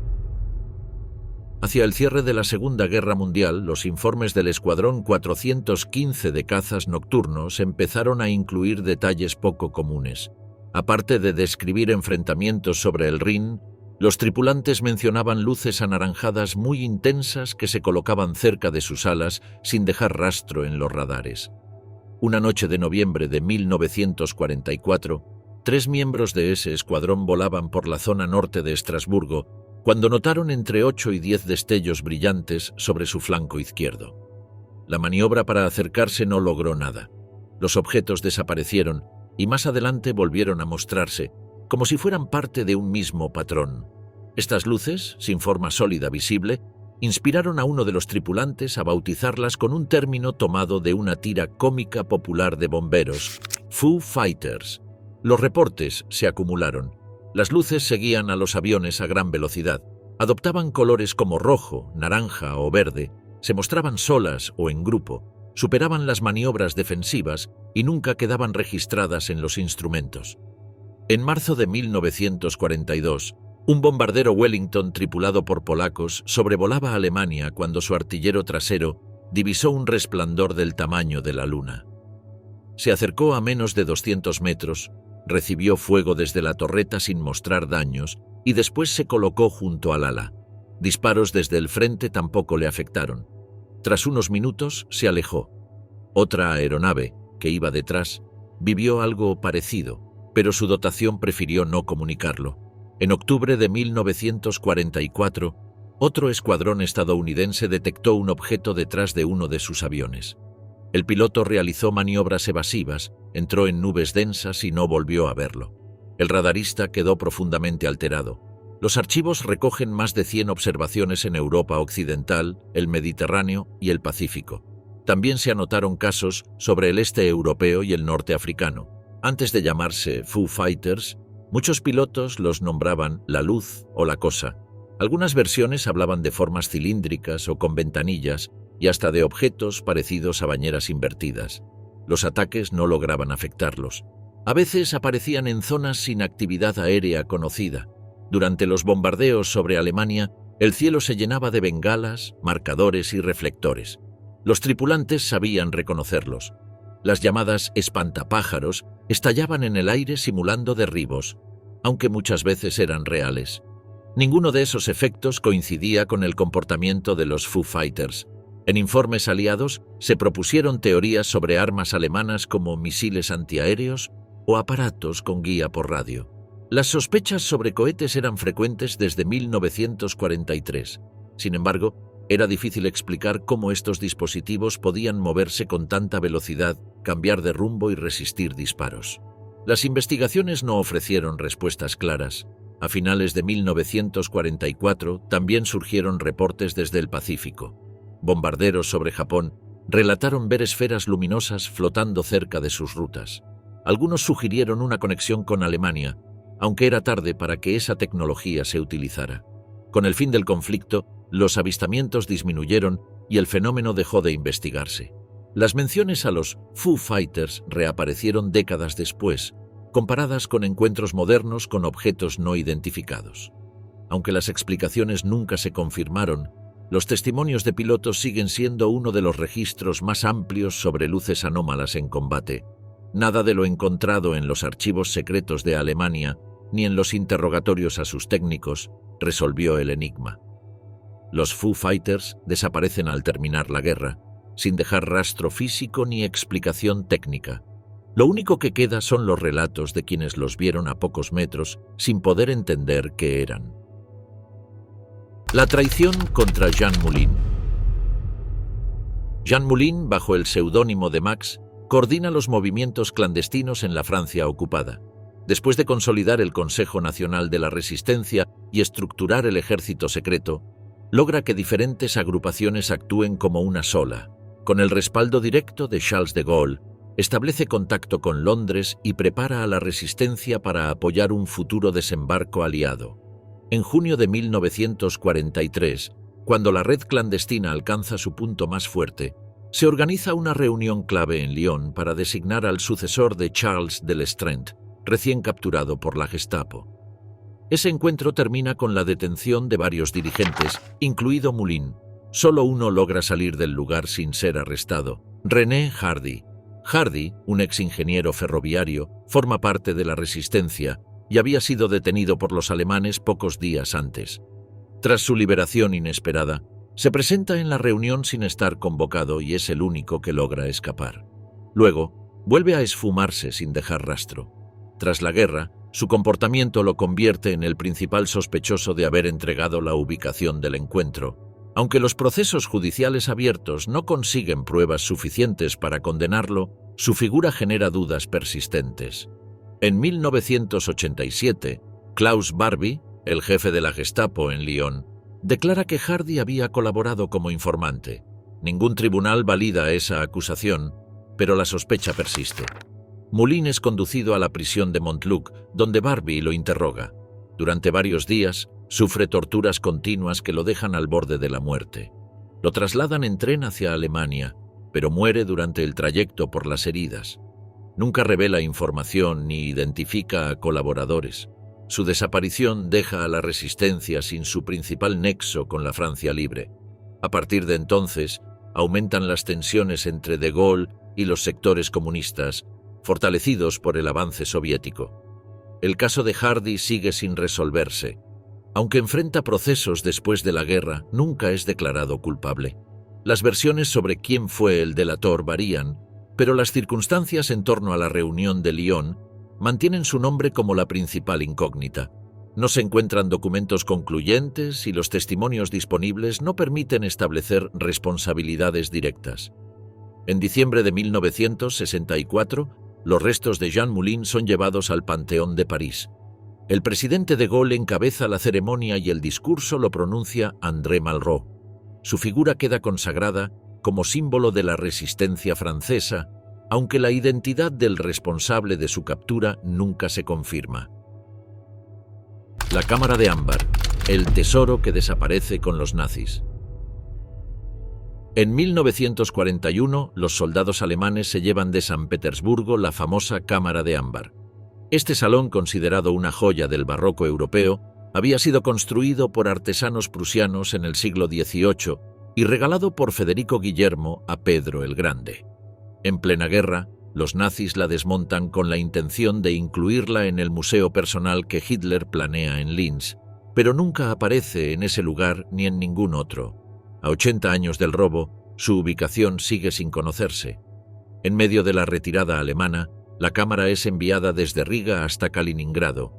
Hacia el cierre de la Segunda Guerra Mundial, los informes del Escuadrón 415 de cazas nocturnos empezaron a incluir detalles poco comunes. Aparte de describir enfrentamientos sobre el Rin, los tripulantes mencionaban luces anaranjadas muy intensas que se colocaban cerca de sus alas sin dejar rastro en los radares. Una noche de noviembre de 1944, 3 miembros de ese escuadrón volaban por la zona norte de Estrasburgo cuando notaron entre 8 y 10 destellos brillantes sobre su flanco izquierdo. La maniobra para acercarse no logró nada. Los objetos desaparecieron y más adelante volvieron a mostrarse, como si fueran parte de un mismo patrón. Estas luces, sin forma sólida visible, inspiraron a uno de los tripulantes a bautizarlas con un término tomado de una tira cómica popular de bomberos, Foo Fighters. Los reportes se acumularon. Las luces seguían a los aviones a gran velocidad, adoptaban colores como rojo, naranja o verde, se mostraban solas o en grupo, superaban las maniobras defensivas y nunca quedaban registradas en los instrumentos. En marzo de 1942, un bombardero Wellington tripulado por polacos sobrevolaba Alemania cuando su artillero trasero divisó un resplandor del tamaño de la luna. Se acercó a menos de 200 metros, recibió fuego desde la torreta sin mostrar daños y después se colocó junto al ala. Disparos desde el frente tampoco le afectaron. Tras unos minutos se alejó. Otra aeronave, que iba detrás, vivió algo parecido, pero su dotación prefirió no comunicarlo. En octubre de 1944, otro escuadrón estadounidense detectó un objeto detrás de uno de sus aviones. El piloto realizó maniobras evasivas, entró en nubes densas y no volvió a verlo. El radarista quedó profundamente alterado. Los archivos recogen más de 100 observaciones en Europa Occidental, el Mediterráneo y el Pacífico. También se anotaron casos sobre el este europeo y el norte africano. Antes de llamarse Foo Fighters, muchos pilotos los nombraban la luz o la cosa. Algunas versiones hablaban de formas cilíndricas o con ventanillas y hasta de objetos parecidos a bañeras invertidas. Los ataques no lograban afectarlos. A veces aparecían en zonas sin actividad aérea conocida. Durante los bombardeos sobre Alemania, el cielo se llenaba de bengalas, marcadores y reflectores. Los tripulantes sabían reconocerlos. Las llamadas espantapájaros estallaban en el aire simulando derribos, aunque muchas veces eran reales. Ninguno de esos efectos coincidía con el comportamiento de los Foo Fighters. En informes aliados se propusieron teorías sobre armas alemanas como misiles antiaéreos o aparatos con guía por radio. Las sospechas sobre cohetes eran frecuentes desde 1943. Sin embargo, era difícil explicar cómo estos dispositivos podían moverse con tanta velocidad, cambiar de rumbo y resistir disparos. Las investigaciones no ofrecieron respuestas claras. A finales de 1944 también surgieron reportes desde el Pacífico. Bombarderos sobre Japón relataron ver esferas luminosas flotando cerca de sus rutas. Algunos sugirieron una conexión con Alemania, aunque era tarde para que esa tecnología se utilizara. Con el fin del conflicto, Los avistamientos disminuyeron y el fenómeno dejó de investigarse. Las menciones a los Foo Fighters reaparecieron décadas después, comparadas con encuentros modernos con objetos no identificados. Aunque las explicaciones nunca se confirmaron, los testimonios de pilotos siguen siendo uno de los registros más amplios sobre luces anómalas en combate. Nada de lo encontrado en los archivos secretos de Alemania, ni en los interrogatorios a sus técnicos, resolvió el enigma. Los Foo Fighters desaparecen al terminar la guerra, sin dejar rastro físico ni explicación técnica. Lo único que queda son los relatos de quienes los vieron a pocos metros sin poder entender qué eran. La traición contra Jean Moulin. Jean Moulin, bajo el seudónimo de Max, coordina los movimientos clandestinos en la Francia ocupada. Después de consolidar el Consejo Nacional de la Resistencia y estructurar el ejército secreto, logra que diferentes agrupaciones actúen como una sola. Con el respaldo directo de Charles de Gaulle, establece contacto con Londres y prepara a la resistencia para apoyar un futuro desembarco aliado. En junio de 1943, cuando la red clandestina alcanza su punto más fuerte, se organiza una reunión clave en Lyon para designar al sucesor de Charles de L'Estrange, recién capturado por la Gestapo. Ese encuentro termina con la detención de varios dirigentes, incluido Moulin. Solo uno logra salir del lugar sin ser arrestado: René Hardy. Hardy, un ex ingeniero ferroviario, forma parte de la resistencia y había sido detenido por los alemanes pocos días antes. Tras su liberación inesperada, se presenta en la reunión sin estar convocado y es el único que logra escapar. Luego, vuelve a esfumarse sin dejar rastro. Tras la guerra, su comportamiento lo convierte en el principal sospechoso de haber entregado la ubicación del encuentro. Aunque los procesos judiciales abiertos no consiguen pruebas suficientes para condenarlo, su figura genera dudas persistentes. En 1987, Klaus Barbie, el jefe de la Gestapo en Lyon, declara que Hardy había colaborado como informante. Ningún tribunal valida esa acusación, pero la sospecha persiste. Moulin es conducido a la prisión de Montluc, donde Barbie lo interroga. Durante varios días, sufre torturas continuas que lo dejan al borde de la muerte. Lo trasladan en tren hacia Alemania, pero muere durante el trayecto por las heridas. Nunca revela información ni identifica a colaboradores. Su desaparición deja a la resistencia sin su principal nexo con la Francia libre. A partir de entonces, aumentan las tensiones entre De Gaulle y los sectores comunistas, fortalecidos por el avance soviético. El caso de Hardy sigue sin resolverse. Aunque enfrenta procesos después de la guerra, nunca es declarado culpable. Las versiones sobre quién fue el delator varían, pero las circunstancias en torno a la reunión de Lyon mantienen su nombre como la principal incógnita. No se encuentran documentos concluyentes y los testimonios disponibles no permiten establecer responsabilidades directas. En diciembre de 1964, los restos de Jean Moulin son llevados al Panteón de París. El presidente de Gaulle encabeza la ceremonia y el discurso lo pronuncia André Malraux. Su figura queda consagrada como símbolo de la resistencia francesa, aunque la identidad del responsable de su captura nunca se confirma. La cámara de ámbar, el tesoro que desaparece con los nazis. En 1941, los soldados alemanes se llevan de San Petersburgo la famosa cámara de ámbar. Este salón, considerado una joya del barroco europeo, había sido construido por artesanos prusianos en el siglo XVIII y regalado por Federico Guillermo a Pedro el Grande. En plena guerra, los nazis la desmontan con la intención de incluirla en el museo personal que Hitler planea en Linz, pero nunca aparece en ese lugar ni en ningún otro. A 80 años del robo, su ubicación sigue sin conocerse. En medio de la retirada alemana, la cámara es enviada desde Riga hasta Kaliningrado.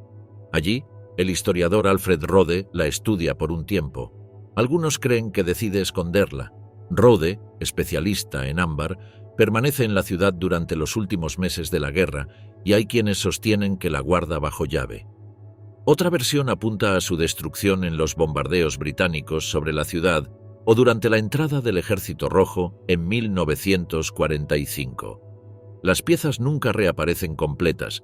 Allí, el historiador Alfred Rode la estudia por un tiempo. Algunos creen que decide esconderla. Rode, especialista en ámbar, permanece en la ciudad durante los últimos meses de la guerra y hay quienes sostienen que la guarda bajo llave. Otra versión apunta a su destrucción en los bombardeos británicos sobre la ciudad o durante la entrada del Ejército Rojo en 1945. Las piezas nunca reaparecen completas,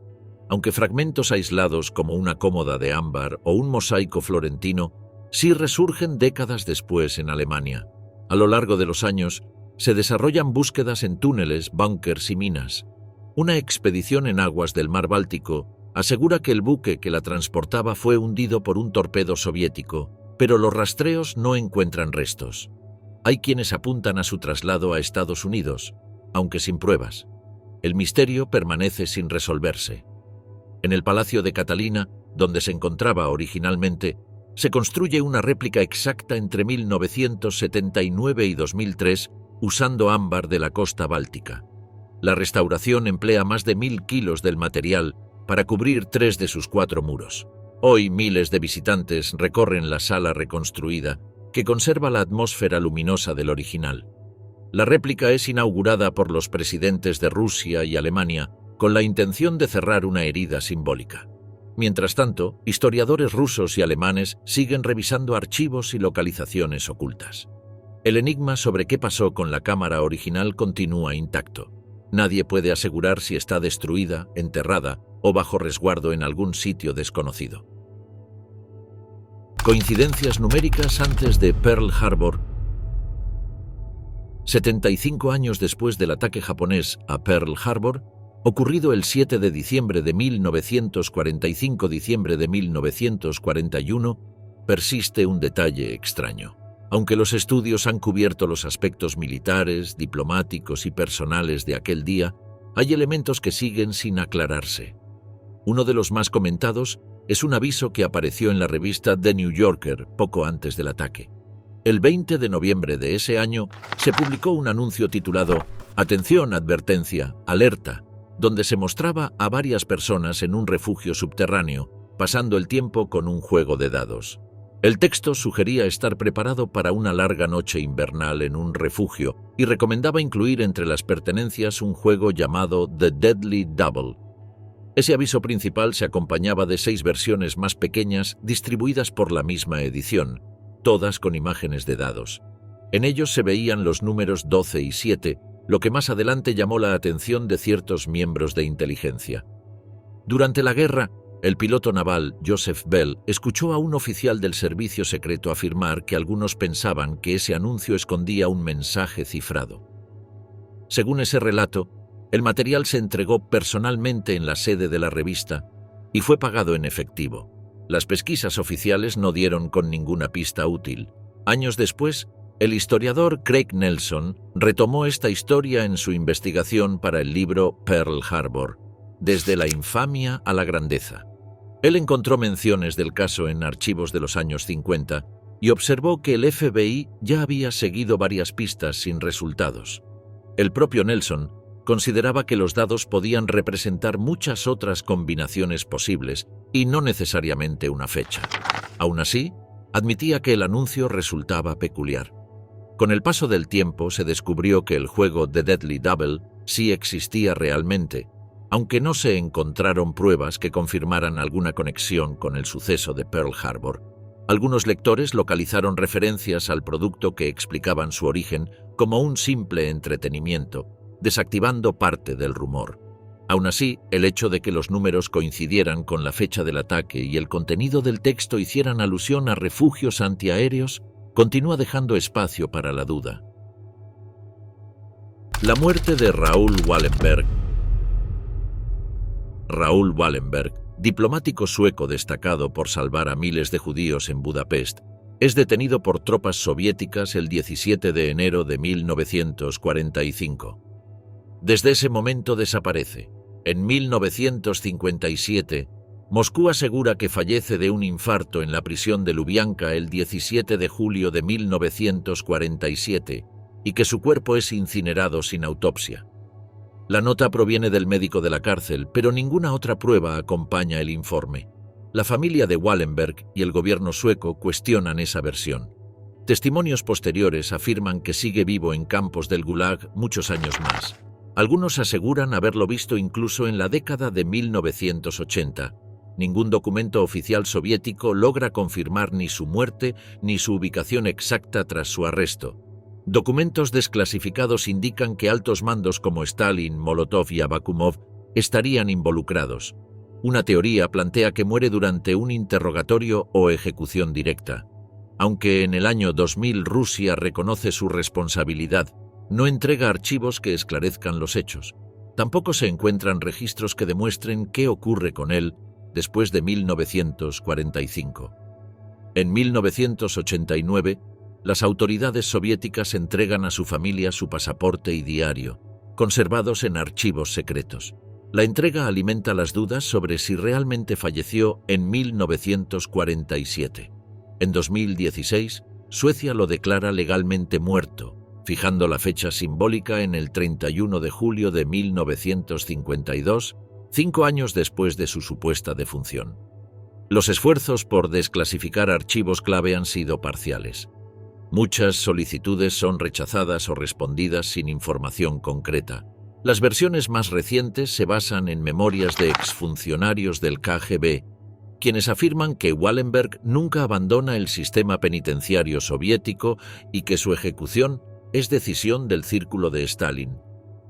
aunque fragmentos aislados como una cómoda de ámbar o un mosaico florentino sí resurgen décadas después en Alemania. A lo largo de los años, se desarrollan búsquedas en túneles, búnkers y minas. Una expedición en aguas del mar Báltico asegura que el buque que la transportaba fue hundido por un torpedo soviético, pero los rastreos no encuentran restos. Hay quienes apuntan a su traslado a Estados Unidos, aunque sin pruebas. El misterio permanece sin resolverse. En el Palacio de Catalina, donde se encontraba originalmente, se construye una réplica exacta entre 1979 y 2003 usando ámbar de la costa báltica. La restauración emplea más de 1000 kilos del material para cubrir 3 de sus 4 muros. Hoy miles de visitantes recorren la sala reconstruida, que conserva la atmósfera luminosa del original. La réplica es inaugurada por los presidentes de Rusia y Alemania con la intención de cerrar una herida simbólica. Mientras tanto, historiadores rusos y alemanes siguen revisando archivos y localizaciones ocultas. El enigma sobre qué pasó con la cámara original continúa intacto. Nadie puede asegurar si está destruida, enterrada o bajo resguardo en algún sitio desconocido. Coincidencias numéricas antes de Pearl Harbor. 75 años después del ataque japonés a Pearl Harbor, ocurrido el 7 de diciembre de 1945-diciembre de 1941, persiste un detalle extraño. Aunque los estudios han cubierto los aspectos militares, diplomáticos y personales de aquel día, hay elementos que siguen sin aclararse. Uno de los más comentados es un aviso que apareció en la revista The New Yorker poco antes del ataque. El 20 de noviembre de ese año se publicó un anuncio titulado «Atención, advertencia, alerta», donde se mostraba a varias personas en un refugio subterráneo, pasando el tiempo con un juego de dados. El texto sugería estar preparado para una larga noche invernal en un refugio y recomendaba incluir entre las pertenencias un juego llamado The Deadly Double. Ese aviso principal se acompañaba de 6 versiones más pequeñas distribuidas por la misma edición, todas con imágenes de dados. En ellos se veían los números 12 y 7, lo que más adelante llamó la atención de ciertos miembros de inteligencia. Durante la guerra, el piloto naval Joseph Bell escuchó a un oficial del servicio secreto afirmar que algunos pensaban que ese anuncio escondía un mensaje cifrado. Según ese relato, el material se entregó personalmente en la sede de la revista y fue pagado en efectivo. Las pesquisas oficiales no dieron con ninguna pista útil. Años después, el historiador Craig Nelson retomó esta historia en su investigación para el libro Pearl Harbor, desde la infamia a la grandeza. Él encontró menciones del caso en archivos de los años 50 y observó que el FBI ya había seguido varias pistas sin resultados. El propio Nelson consideraba que los dados podían representar muchas otras combinaciones posibles y no necesariamente una fecha. Aún así, admitía que el anuncio resultaba peculiar. Con el paso del tiempo se descubrió que el juego The Deadly Double sí existía realmente, aunque no se encontraron pruebas que confirmaran alguna conexión con el suceso de Pearl Harbor. Algunos lectores localizaron referencias al producto que explicaban su origen como un simple entretenimiento, desactivando parte del rumor. Aún así, el hecho de que los números coincidieran con la fecha del ataque y el contenido del texto hicieran alusión a refugios antiaéreos continúa dejando espacio para la duda. La muerte de Raoul Wallenberg. Raoul Wallenberg, diplomático sueco destacado por salvar a miles de judíos en Budapest, es detenido por tropas soviéticas el 17 de enero de 1945. Desde ese momento desaparece. En 1957, Moscú asegura que fallece de un infarto en la prisión de Lubyanka el 17 de julio de 1947 y que su cuerpo es incinerado sin autopsia. La nota proviene del médico de la cárcel, pero ninguna otra prueba acompaña el informe. La familia de Wallenberg y el gobierno sueco cuestionan esa versión. Testimonios posteriores afirman que sigue vivo en campos del Gulag muchos años más. Algunos aseguran haberlo visto incluso en la década de 1980. Ningún documento oficial soviético logra confirmar ni su muerte ni su ubicación exacta tras su arresto. Documentos desclasificados indican que altos mandos como Stalin, Molotov y Abakumov estarían involucrados. Una teoría plantea que muere durante un interrogatorio o ejecución directa. Aunque en el año 2000 Rusia reconoce su responsabilidad, no entrega archivos que esclarezcan los hechos. Tampoco se encuentran registros que demuestren qué ocurre con él después de 1945. En 1989, las autoridades soviéticas entregan a su familia su pasaporte y diario, conservados en archivos secretos. La entrega alimenta las dudas sobre si realmente falleció en 1947. En 2016, Suecia lo declara legalmente muerto, fijando la fecha simbólica en el 31 de julio de 1952, 5 años después de su supuesta defunción. Los esfuerzos por desclasificar archivos clave han sido parciales. Muchas solicitudes son rechazadas o respondidas sin información concreta. Las versiones más recientes se basan en memorias de exfuncionarios del KGB, quienes afirman que Wallenberg nunca abandona el sistema penitenciario soviético y que su ejecución es decisión del círculo de Stalin.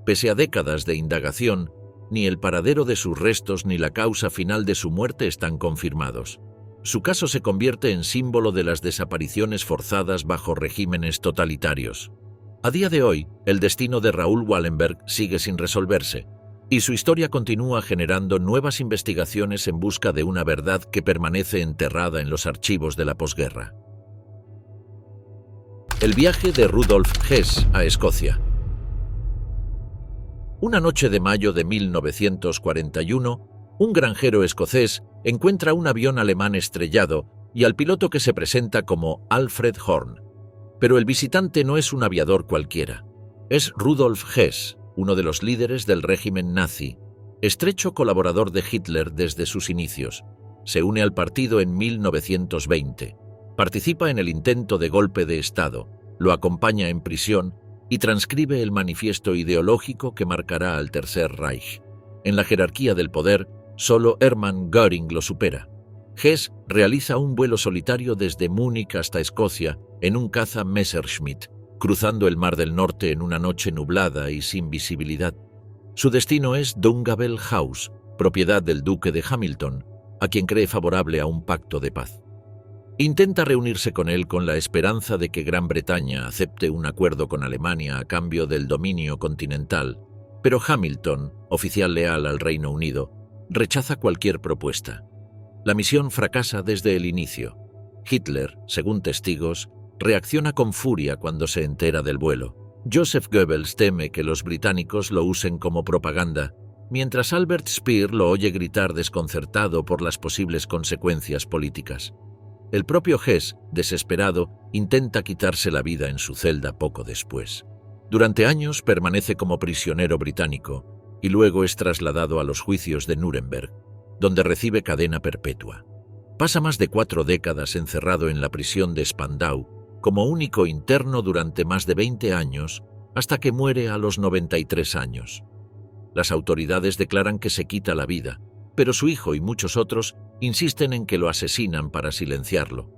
Pese a décadas de indagación, ni el paradero de sus restos ni la causa final de su muerte están confirmados. Su caso se convierte en símbolo de las desapariciones forzadas bajo regímenes totalitarios. A día de hoy, el destino de Raoul Wallenberg sigue sin resolverse, y su historia continúa generando nuevas investigaciones en busca de una verdad que permanece enterrada en los archivos de la posguerra. El viaje de Rudolf Hess a Escocia. Una noche de mayo de 1941, un granjero escocés encuentra un avión alemán estrellado y al piloto que se presenta como Alfred Horn. Pero el visitante no es un aviador cualquiera. Es Rudolf Hess, uno de los líderes del régimen nazi, estrecho colaborador de Hitler desde sus inicios. Se une al partido en 1920. Participa en el intento de golpe de Estado, lo acompaña en prisión y transcribe el manifiesto ideológico que marcará al Tercer Reich. En la jerarquía del poder, solo Hermann Göring lo supera. Hess realiza un vuelo solitario desde Múnich hasta Escocia en un caza Messerschmitt, cruzando el Mar del Norte en una noche nublada y sin visibilidad. Su destino es Dungavel House, propiedad del duque de Hamilton, a quien cree favorable a un pacto de paz. Intenta reunirse con él con la esperanza de que Gran Bretaña acepte un acuerdo con Alemania a cambio del dominio continental, pero Hamilton, oficial leal al Reino Unido, rechaza cualquier propuesta. La misión fracasa desde el inicio. Hitler, según testigos, reacciona con furia cuando se entera del vuelo. Joseph Goebbels teme que los británicos lo usen como propaganda, mientras Albert Speer lo oye gritar desconcertado por las posibles consecuencias políticas. El propio Hess, desesperado, intenta quitarse la vida en su celda poco después. Durante años permanece como prisionero británico y luego es trasladado a los juicios de Nuremberg, donde recibe cadena perpetua. Pasa más de 4 décadas encerrado en la prisión de Spandau como único interno durante más de 20 años, hasta que muere a los 93 años. Las autoridades declaran que se quita la vida, pero su hijo y muchos otros insisten en que lo asesinan para silenciarlo.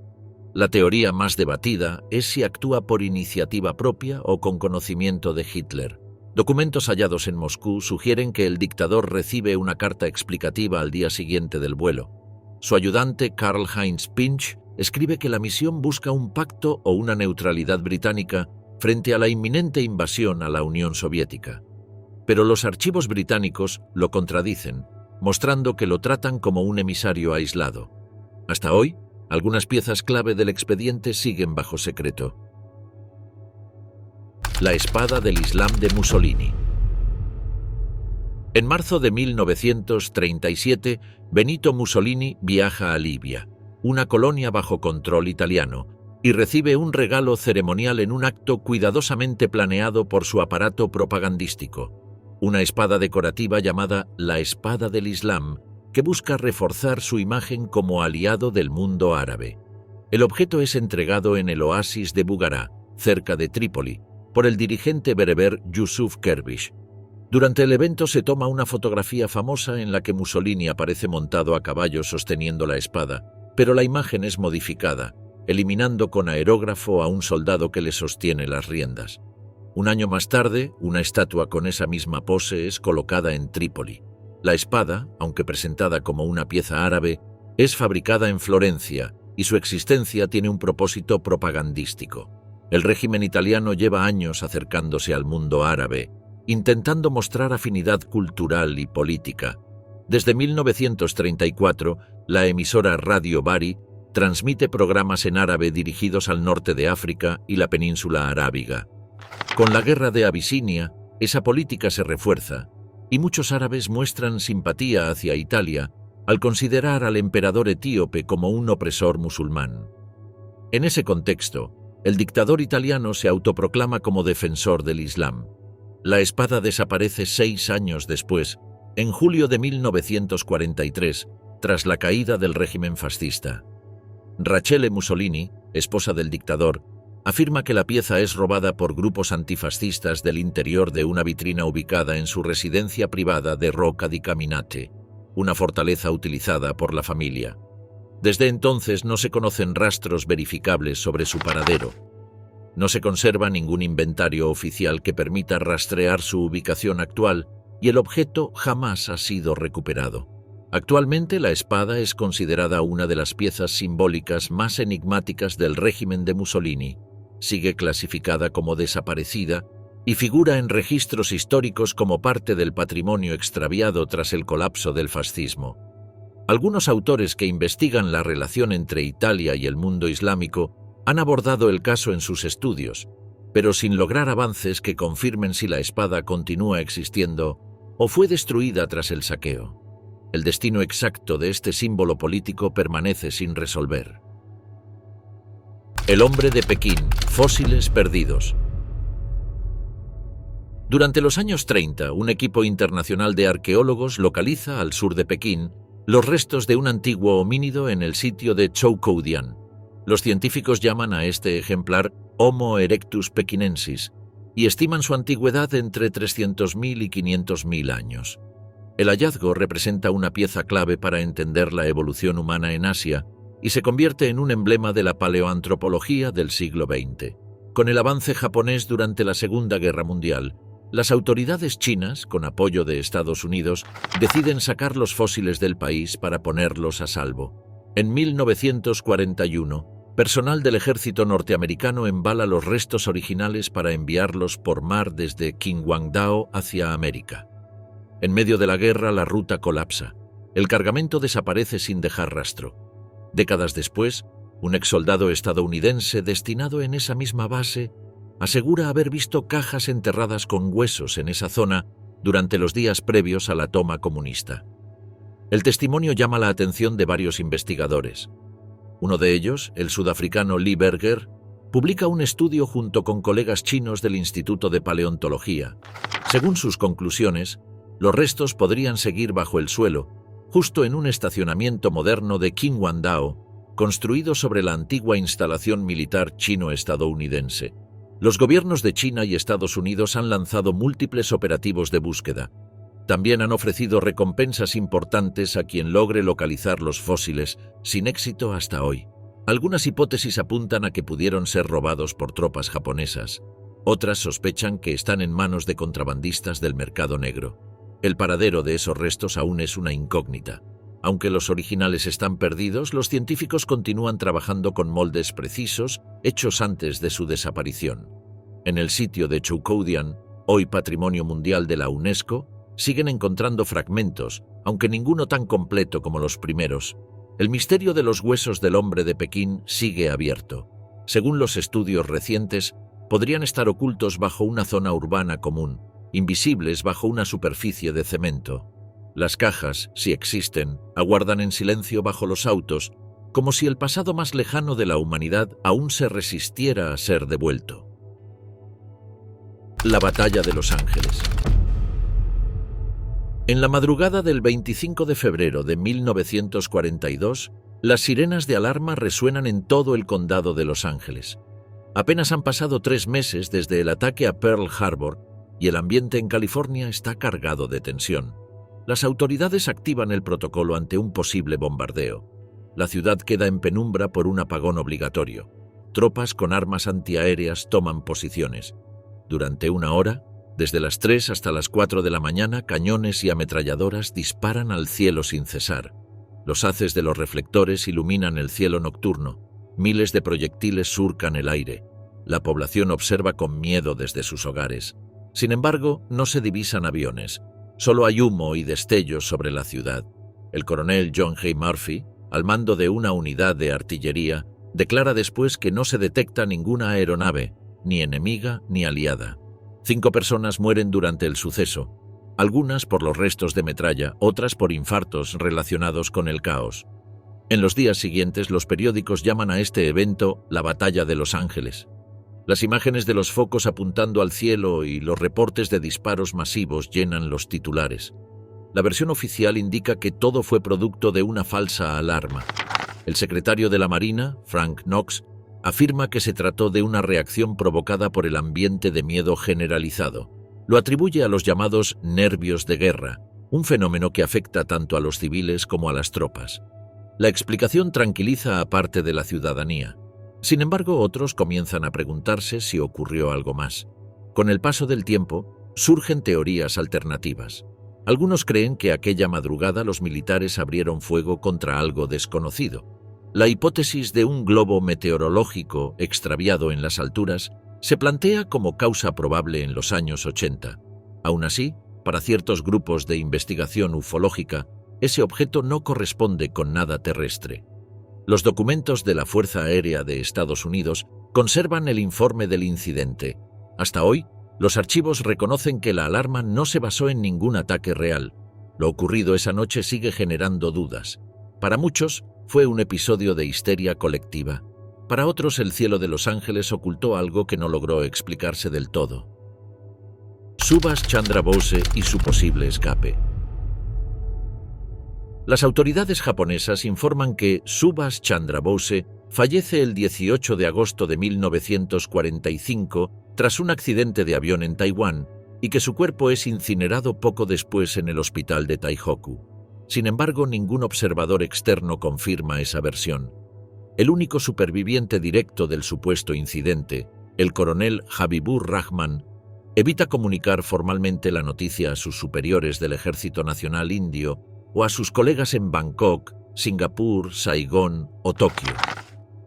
La teoría más debatida es si actúa por iniciativa propia o con conocimiento de Hitler. Documentos hallados en Moscú sugieren que el dictador recibe una carta explicativa al día siguiente del vuelo. Su ayudante Karl-Heinz Pinch escribe que la misión busca un pacto o una neutralidad británica frente a la inminente invasión a la Unión Soviética. Pero los archivos británicos lo contradicen, mostrando que lo tratan como un emisario aislado. Hasta hoy, algunas piezas clave del expediente siguen bajo secreto. La espada del Islam de Mussolini. En marzo de 1937, Benito Mussolini viaja a Libia, una colonia bajo control italiano, y recibe un regalo ceremonial en un acto cuidadosamente planeado por su aparato propagandístico. Una espada decorativa llamada la Espada del Islam, que busca reforzar su imagen como aliado del mundo árabe. El objeto es entregado en el oasis de Bugará, cerca de Trípoli, por el dirigente bereber Yusuf Kerbish. Durante el evento se toma una fotografía famosa en la que Mussolini aparece montado a caballo sosteniendo la espada, pero la imagen es modificada, eliminando con aerógrafo a un soldado que le sostiene las riendas. Un año más tarde, una estatua con esa misma pose es colocada en Trípoli. La espada, aunque presentada como una pieza árabe, es fabricada en Florencia y su existencia tiene un propósito propagandístico. El régimen italiano lleva años acercándose al mundo árabe, intentando mostrar afinidad cultural y política. Desde 1934, la emisora Radio Bari transmite programas en árabe dirigidos al norte de África y la península arábiga. Con la guerra de Abisinia, esa política se refuerza, y muchos árabes muestran simpatía hacia Italia al considerar al emperador etíope como un opresor musulmán. En ese contexto, el dictador italiano se autoproclama como defensor del Islam. La espada desaparece 6 años después, en julio de 1943, tras la caída del régimen fascista. Rachele Mussolini, esposa del dictador, afirma que la pieza es robada por grupos antifascistas del interior de una vitrina ubicada en su residencia privada de Rocca di Caminate, una fortaleza utilizada por la familia. Desde entonces no se conocen rastros verificables sobre su paradero. No se conserva ningún inventario oficial que permita rastrear su ubicación actual y el objeto jamás ha sido recuperado. Actualmente la espada es considerada una de las piezas simbólicas más enigmáticas del régimen de Mussolini. Sigue clasificada como desaparecida y figura en registros históricos como parte del patrimonio extraviado tras el colapso del fascismo. Algunos autores que investigan la relación entre Italia y el mundo islámico han abordado el caso en sus estudios, pero sin lograr avances que confirmen si la espada continúa existiendo o fue destruida tras el saqueo. El destino exacto de este símbolo político permanece sin resolver. El hombre de Pekín, fósiles perdidos. Durante los años 30, un equipo internacional de arqueólogos localiza al sur de Pekín los restos de un antiguo homínido en el sitio de Zhoukoudian. Los científicos llaman a este ejemplar Homo erectus pekinensis y estiman su antigüedad entre 300.000 y 500.000 años. El hallazgo representa una pieza clave para entender la evolución humana en Asia y se convierte en un emblema de la paleoantropología del siglo XX. Con el avance japonés durante la Segunda Guerra Mundial, las autoridades chinas, con apoyo de Estados Unidos, deciden sacar los fósiles del país para ponerlos a salvo. En 1941, personal del ejército norteamericano embala los restos originales para enviarlos por mar desde Qinhuangdao hacia América. En medio de la guerra, la ruta colapsa. El cargamento desaparece sin dejar rastro. Décadas después, un exsoldado estadounidense destinado en esa misma base asegura haber visto cajas enterradas con huesos en esa zona durante los días previos a la toma comunista. El testimonio llama la atención de varios investigadores. Uno de ellos, el sudafricano Lee Berger, publica un estudio junto con colegas chinos del Instituto de Paleontología. Según sus conclusiones, los restos podrían seguir bajo el suelo, justo en un estacionamiento moderno de Qinhuangdao, construido sobre la antigua instalación militar chino-estadounidense. Los gobiernos de China y Estados Unidos han lanzado múltiples operativos de búsqueda. También han ofrecido recompensas importantes a quien logre localizar los fósiles, sin éxito hasta hoy. Algunas hipótesis apuntan a que pudieron ser robados por tropas japonesas. Otras sospechan que están en manos de contrabandistas del mercado negro. El paradero de esos restos aún es una incógnita. Aunque los originales están perdidos, los científicos continúan trabajando con moldes precisos hechos antes de su desaparición. En el sitio de Zhoukoudian, hoy Patrimonio Mundial de la UNESCO, siguen encontrando fragmentos, aunque ninguno tan completo como los primeros. El misterio de los huesos del hombre de Pekín sigue abierto. Según los estudios recientes, podrían estar ocultos bajo una zona urbana común, invisibles bajo una superficie de cemento. Las cajas, si existen, aguardan en silencio bajo los autos, como si el pasado más lejano de la humanidad aún se resistiera a ser devuelto. La batalla de Los Ángeles. En la madrugada del 25 de febrero de 1942, las sirenas de alarma resuenan en todo el condado de Los Ángeles. Apenas han pasado 3 meses desde el ataque a Pearl Harbor y el ambiente en California está cargado de tensión. Las autoridades activan el protocolo ante un posible bombardeo. La ciudad queda en penumbra por un apagón obligatorio. Tropas con armas antiaéreas toman posiciones. Durante 1 hora, desde las 3 hasta las 4 de la mañana, cañones y ametralladoras disparan al cielo sin cesar. Los haces de los reflectores iluminan el cielo nocturno. Miles de proyectiles surcan el aire. La población observa con miedo desde sus hogares. Sin embargo, no se divisan aviones. Solo hay humo y destellos sobre la ciudad. El coronel John Hay Murphy, al mando de una unidad de artillería, declara después que no se detecta ninguna aeronave, ni enemiga ni aliada. 5 personas mueren durante el suceso, algunas por los restos de metralla, otras por infartos relacionados con el caos. En los días siguientes, los periódicos llaman a este evento la Batalla de Los Ángeles. Las imágenes de los focos apuntando al cielo y los reportes de disparos masivos llenan los titulares. La versión oficial indica que todo fue producto de una falsa alarma. El secretario de la Marina, Frank Knox, afirma que se trató de una reacción provocada por el ambiente de miedo generalizado. Lo atribuye a los llamados nervios de guerra, un fenómeno que afecta tanto a los civiles como a las tropas. La explicación tranquiliza a parte de la ciudadanía. Sin embargo, otros comienzan a preguntarse si ocurrió algo más. Con el paso del tiempo, surgen teorías alternativas. Algunos creen que aquella madrugada los militares abrieron fuego contra algo desconocido. La hipótesis de un globo meteorológico extraviado en las alturas se plantea como causa probable en los años 80. Aún así, para ciertos grupos de investigación ufológica, ese objeto no corresponde con nada terrestre. Los documentos de la Fuerza Aérea de Estados Unidos conservan el informe del incidente. Hasta hoy, los archivos reconocen que la alarma no se basó en ningún ataque real. Lo ocurrido esa noche sigue generando dudas. Para muchos, fue un episodio de histeria colectiva. Para otros, el cielo de Los Ángeles ocultó algo que no logró explicarse del todo. Subhas Chandra Bose y su posible escape. Las autoridades japonesas informan que Subhas Chandra Bose fallece el 18 de agosto de 1945 tras un accidente de avión en Taiwán y que su cuerpo es incinerado poco después en el hospital de Taihoku. Sin embargo, ningún observador externo confirma esa versión. El único superviviente directo del supuesto incidente, el coronel Habibur Rahman, evita comunicar formalmente la noticia a sus superiores del Ejército Nacional Indio o a sus colegas en Bangkok, Singapur, Saigón o Tokio.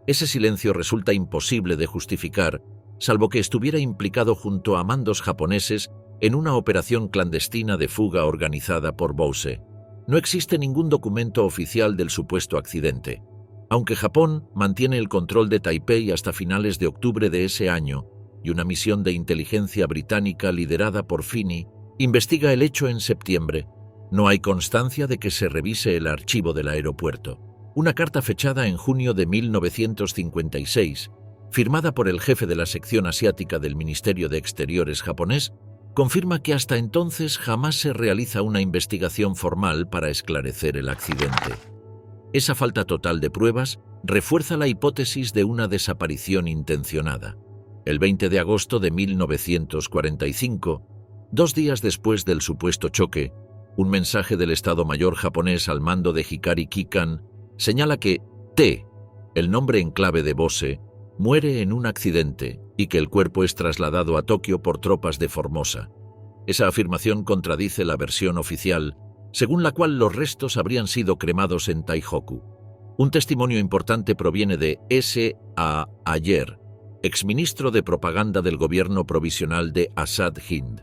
Ese silencio resulta imposible de justificar, salvo que estuviera implicado junto a mandos japoneses en una operación clandestina de fuga organizada por Bose. No existe ningún documento oficial del supuesto accidente. Aunque Japón mantiene el control de Taipei hasta finales de octubre de ese año, y una misión de inteligencia británica liderada por Finney investiga el hecho en septiembre, no hay constancia de que se revise el archivo del aeropuerto. Una carta fechada en junio de 1956, firmada por el jefe de la sección asiática del Ministerio de Exteriores japonés, confirma que hasta entonces jamás se realiza una investigación formal para esclarecer el accidente. Esa falta total de pruebas refuerza la hipótesis de una desaparición intencionada. El 20 de agosto de 1945, 2 días después del supuesto choque, un mensaje del Estado Mayor japonés al mando de Hikari Kikan señala que T, el nombre en clave de Bose, muere en un accidente y que el cuerpo es trasladado a Tokio por tropas de Formosa. Esa afirmación contradice la versión oficial, según la cual los restos habrían sido cremados en Taihoku. Un testimonio importante proviene de S. A. Ayer, exministro de propaganda del gobierno provisional de Azad Hind.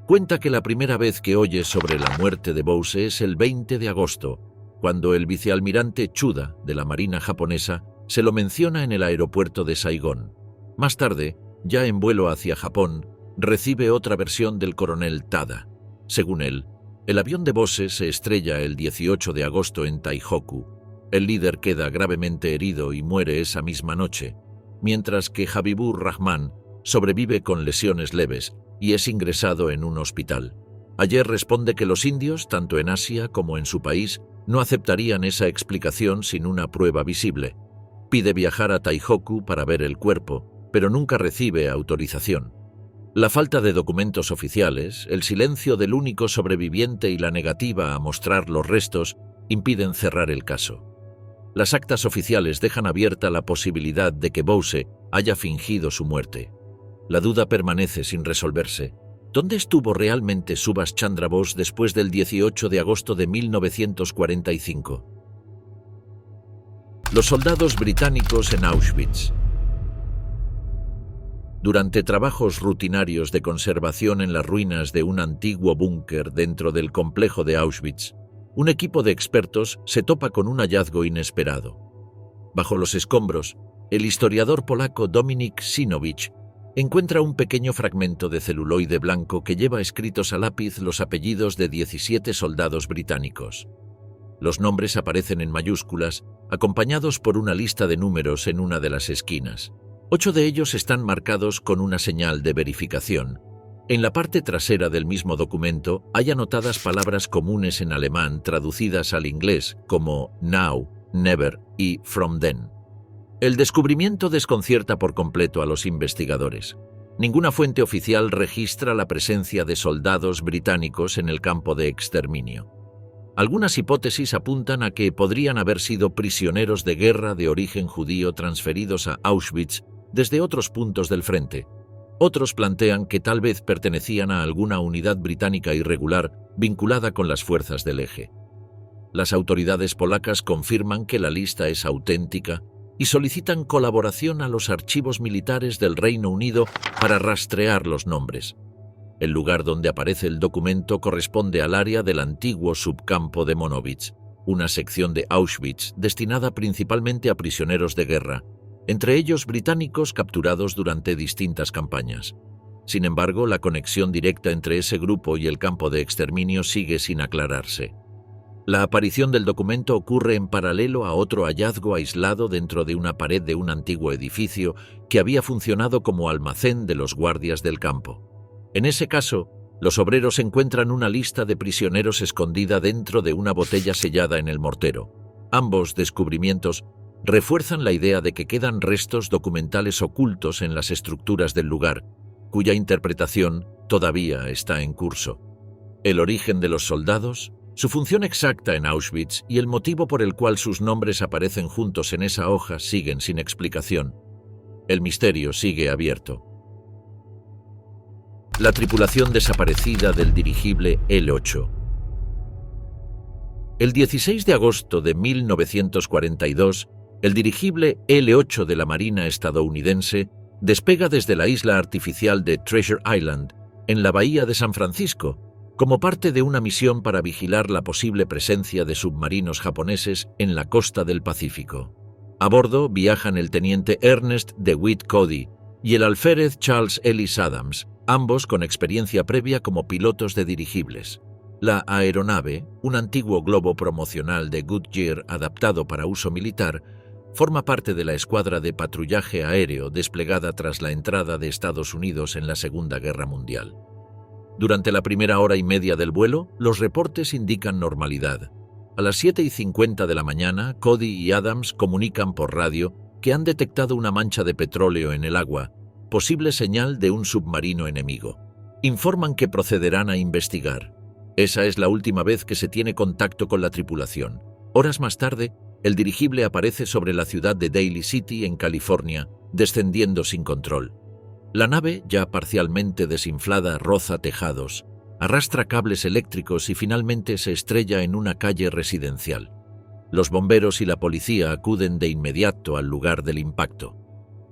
Cuenta que la primera vez que oye sobre la muerte de Bose es el 20 de agosto, cuando el vicealmirante Chuda de la Marina japonesa se lo menciona en el aeropuerto de Saigón. Más tarde, ya en vuelo hacia Japón, recibe otra versión del coronel Tada. Según él, el avión de Bose se estrella el 18 de agosto en Taihoku. El líder queda gravemente herido y muere esa misma noche, mientras que Habibur Rahman sobrevive con lesiones leves y es ingresado en un hospital. Ayer responde que los indios, tanto en Asia como en su país, no aceptarían esa explicación sin una prueba visible. Pide viajar a Taihoku para ver el cuerpo, pero nunca recibe autorización. La falta de documentos oficiales, el silencio del único sobreviviente y la negativa a mostrar los restos impiden cerrar el caso. Las actas oficiales dejan abierta la posibilidad de que Bose haya fingido su muerte. La duda permanece sin resolverse. ¿Dónde estuvo realmente Subhas Chandra Bose después del 18 de agosto de 1945? Los soldados británicos en Auschwitz. Durante trabajos rutinarios de conservación en las ruinas de un antiguo búnker dentro del complejo de Auschwitz, un equipo de expertos se topa con un hallazgo inesperado. Bajo los escombros, el historiador polaco Dominik Sinowicz encuentra un pequeño fragmento de celuloide blanco que lleva escritos a lápiz los apellidos de 17 soldados británicos. Los nombres aparecen en mayúsculas, acompañados por una lista de números en una de las esquinas. 8 de ellos están marcados con una señal de verificación. En la parte trasera del mismo documento hay anotadas palabras comunes en alemán traducidas al inglés como now, never y from then. El descubrimiento desconcierta por completo a los investigadores. Ninguna fuente oficial registra la presencia de soldados británicos en el campo de exterminio. Algunas hipótesis apuntan a que podrían haber sido prisioneros de guerra de origen judío transferidos a Auschwitz desde otros puntos del frente. Otros plantean que tal vez pertenecían a alguna unidad británica irregular vinculada con las fuerzas del Eje. Las autoridades polacas confirman que la lista es auténtica y solicitan colaboración a los archivos militares del Reino Unido para rastrear los nombres. El lugar donde aparece el documento corresponde al área del antiguo subcampo de Monowitz, una sección de Auschwitz destinada principalmente a prisioneros de guerra, entre ellos británicos capturados durante distintas campañas. Sin embargo, la conexión directa entre ese grupo y el campo de exterminio sigue sin aclararse. La aparición del documento ocurre en paralelo a otro hallazgo aislado dentro de una pared de un antiguo edificio que había funcionado como almacén de los guardias del campo. En ese caso, los obreros encuentran una lista de prisioneros escondida dentro de una botella sellada en el mortero. Ambos descubrimientos refuerzan la idea de que quedan restos documentales ocultos en las estructuras del lugar, cuya interpretación todavía está en curso. El origen de los soldados, su función exacta en Auschwitz y el motivo por el cual sus nombres aparecen juntos en esa hoja siguen sin explicación. El misterio sigue abierto. La tripulación desaparecida del dirigible L-8. El 16 de agosto de 1942, el dirigible L-8 de la Marina estadounidense despega desde la isla artificial de Treasure Island, en la bahía de San Francisco, como parte de una misión para vigilar la posible presencia de submarinos japoneses en la costa del Pacífico. A bordo viajan el teniente Ernest DeWitt Cody y el alférez Charles Ellis Adams, ambos con experiencia previa como pilotos de dirigibles. La aeronave, un antiguo globo promocional de Goodyear adaptado para uso militar, forma parte de la escuadra de patrullaje aéreo desplegada tras la entrada de Estados Unidos en la Segunda Guerra Mundial. Durante la primera hora y media del vuelo, los reportes indican normalidad. A las 7:50 de la mañana, Cody y Adams comunican por radio que han detectado una mancha de petróleo en el agua, posible señal de un submarino enemigo. Informan que procederán a investigar. Esa es la última vez que se tiene contacto con la tripulación. Horas más tarde, el dirigible aparece sobre la ciudad de Daly City, en California, descendiendo sin control. La nave, ya parcialmente desinflada, roza tejados, arrastra cables eléctricos y finalmente se estrella en una calle residencial. Los bomberos y la policía acuden de inmediato al lugar del impacto.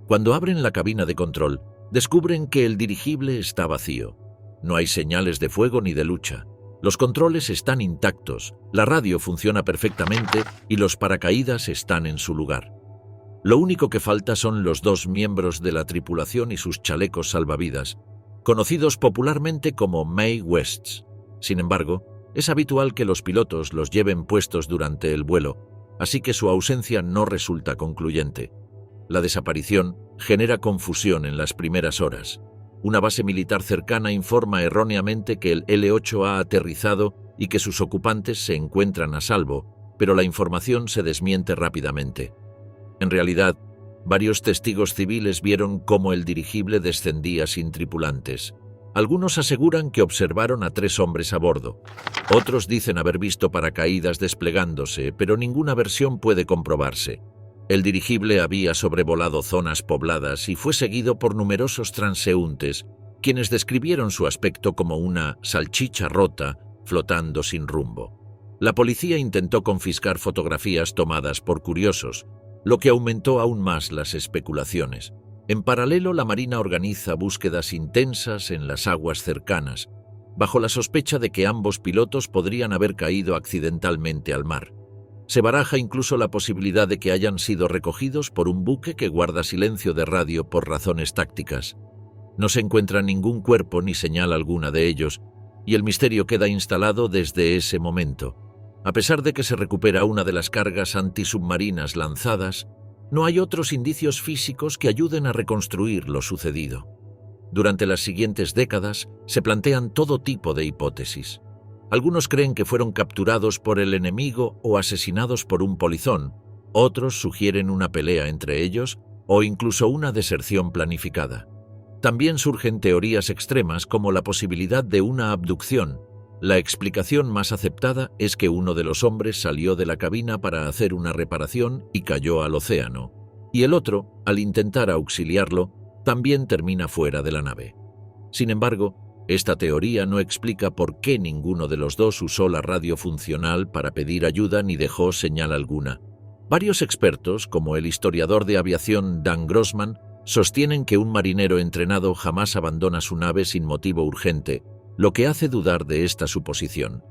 Cuando abren la cabina de control, descubren que el dirigible está vacío. No hay señales de fuego ni de lucha. Los controles están intactos, la radio funciona perfectamente y los paracaídas están en su lugar. Lo único que falta son los 2 miembros de la tripulación y sus chalecos salvavidas, conocidos popularmente como Mae Wests. Sin embargo, es habitual que los pilotos los lleven puestos durante el vuelo, así que su ausencia no resulta concluyente. La desaparición genera confusión en las primeras horas. Una base militar cercana informa erróneamente que el L-8 ha aterrizado y que sus ocupantes se encuentran a salvo, pero la información se desmiente rápidamente. En realidad, varios testigos civiles vieron cómo el dirigible descendía sin tripulantes. Algunos aseguran que observaron a 3 hombres a bordo. Otros dicen haber visto paracaídas desplegándose, pero ninguna versión puede comprobarse. El dirigible había sobrevolado zonas pobladas y fue seguido por numerosos transeúntes, quienes describieron su aspecto como una salchicha rota flotando sin rumbo. La policía intentó confiscar fotografías tomadas por curiosos, lo que aumentó aún más las especulaciones. En paralelo, la Marina organiza búsquedas intensas en las aguas cercanas, bajo la sospecha de que ambos pilotos podrían haber caído accidentalmente al mar. Se baraja incluso la posibilidad de que hayan sido recogidos por un buque que guarda silencio de radio por razones tácticas. No se encuentra ningún cuerpo ni señal alguna de ellos, y el misterio queda instalado desde ese momento. A pesar de que se recupera una de las cargas antisubmarinas lanzadas, no hay otros indicios físicos que ayuden a reconstruir lo sucedido. Durante las siguientes décadas se plantean todo tipo de hipótesis. Algunos creen que fueron capturados por el enemigo o asesinados por un polizón, otros sugieren una pelea entre ellos o incluso una deserción planificada. También surgen teorías extremas como la posibilidad de una abducción. La explicación más aceptada es que uno de los hombres salió de la cabina para hacer una reparación y cayó al océano, y el otro, al intentar auxiliarlo, también termina fuera de la nave. Sin embargo, esta teoría no explica por qué ninguno de los dos usó la radio funcional para pedir ayuda ni dejó señal alguna. Varios expertos, como el historiador de aviación Dan Grossman, sostienen que un marinero entrenado jamás abandona su nave sin motivo urgente, lo que hace dudar de esta suposición.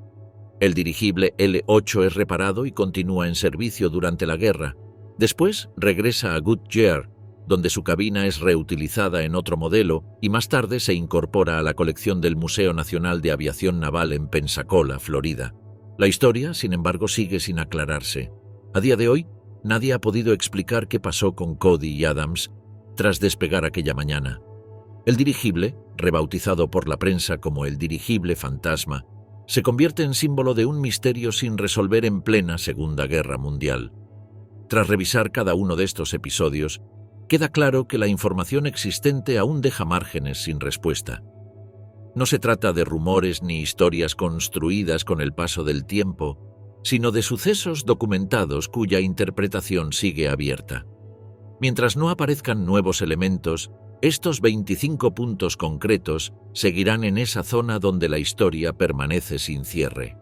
El dirigible L-8 es reparado y continúa en servicio durante la guerra. Después regresa a Goodyear, donde su cabina es reutilizada en otro modelo y más tarde se incorpora a la colección del Museo Nacional de Aviación Naval en Pensacola, Florida. La historia, sin embargo, sigue sin aclararse. A día de hoy, nadie ha podido explicar qué pasó con Cody y Adams tras despegar aquella mañana. El dirigible, rebautizado por la prensa como el dirigible fantasma, se convierte en símbolo de un misterio sin resolver en plena Segunda Guerra Mundial. Tras revisar cada uno de estos episodios, queda claro que la información existente aún deja márgenes sin respuesta. No se trata de rumores ni historias construidas con el paso del tiempo, sino de sucesos documentados cuya interpretación sigue abierta. Mientras no aparezcan nuevos elementos, estos 25 puntos concretos seguirán en esa zona donde la historia permanece sin cierre.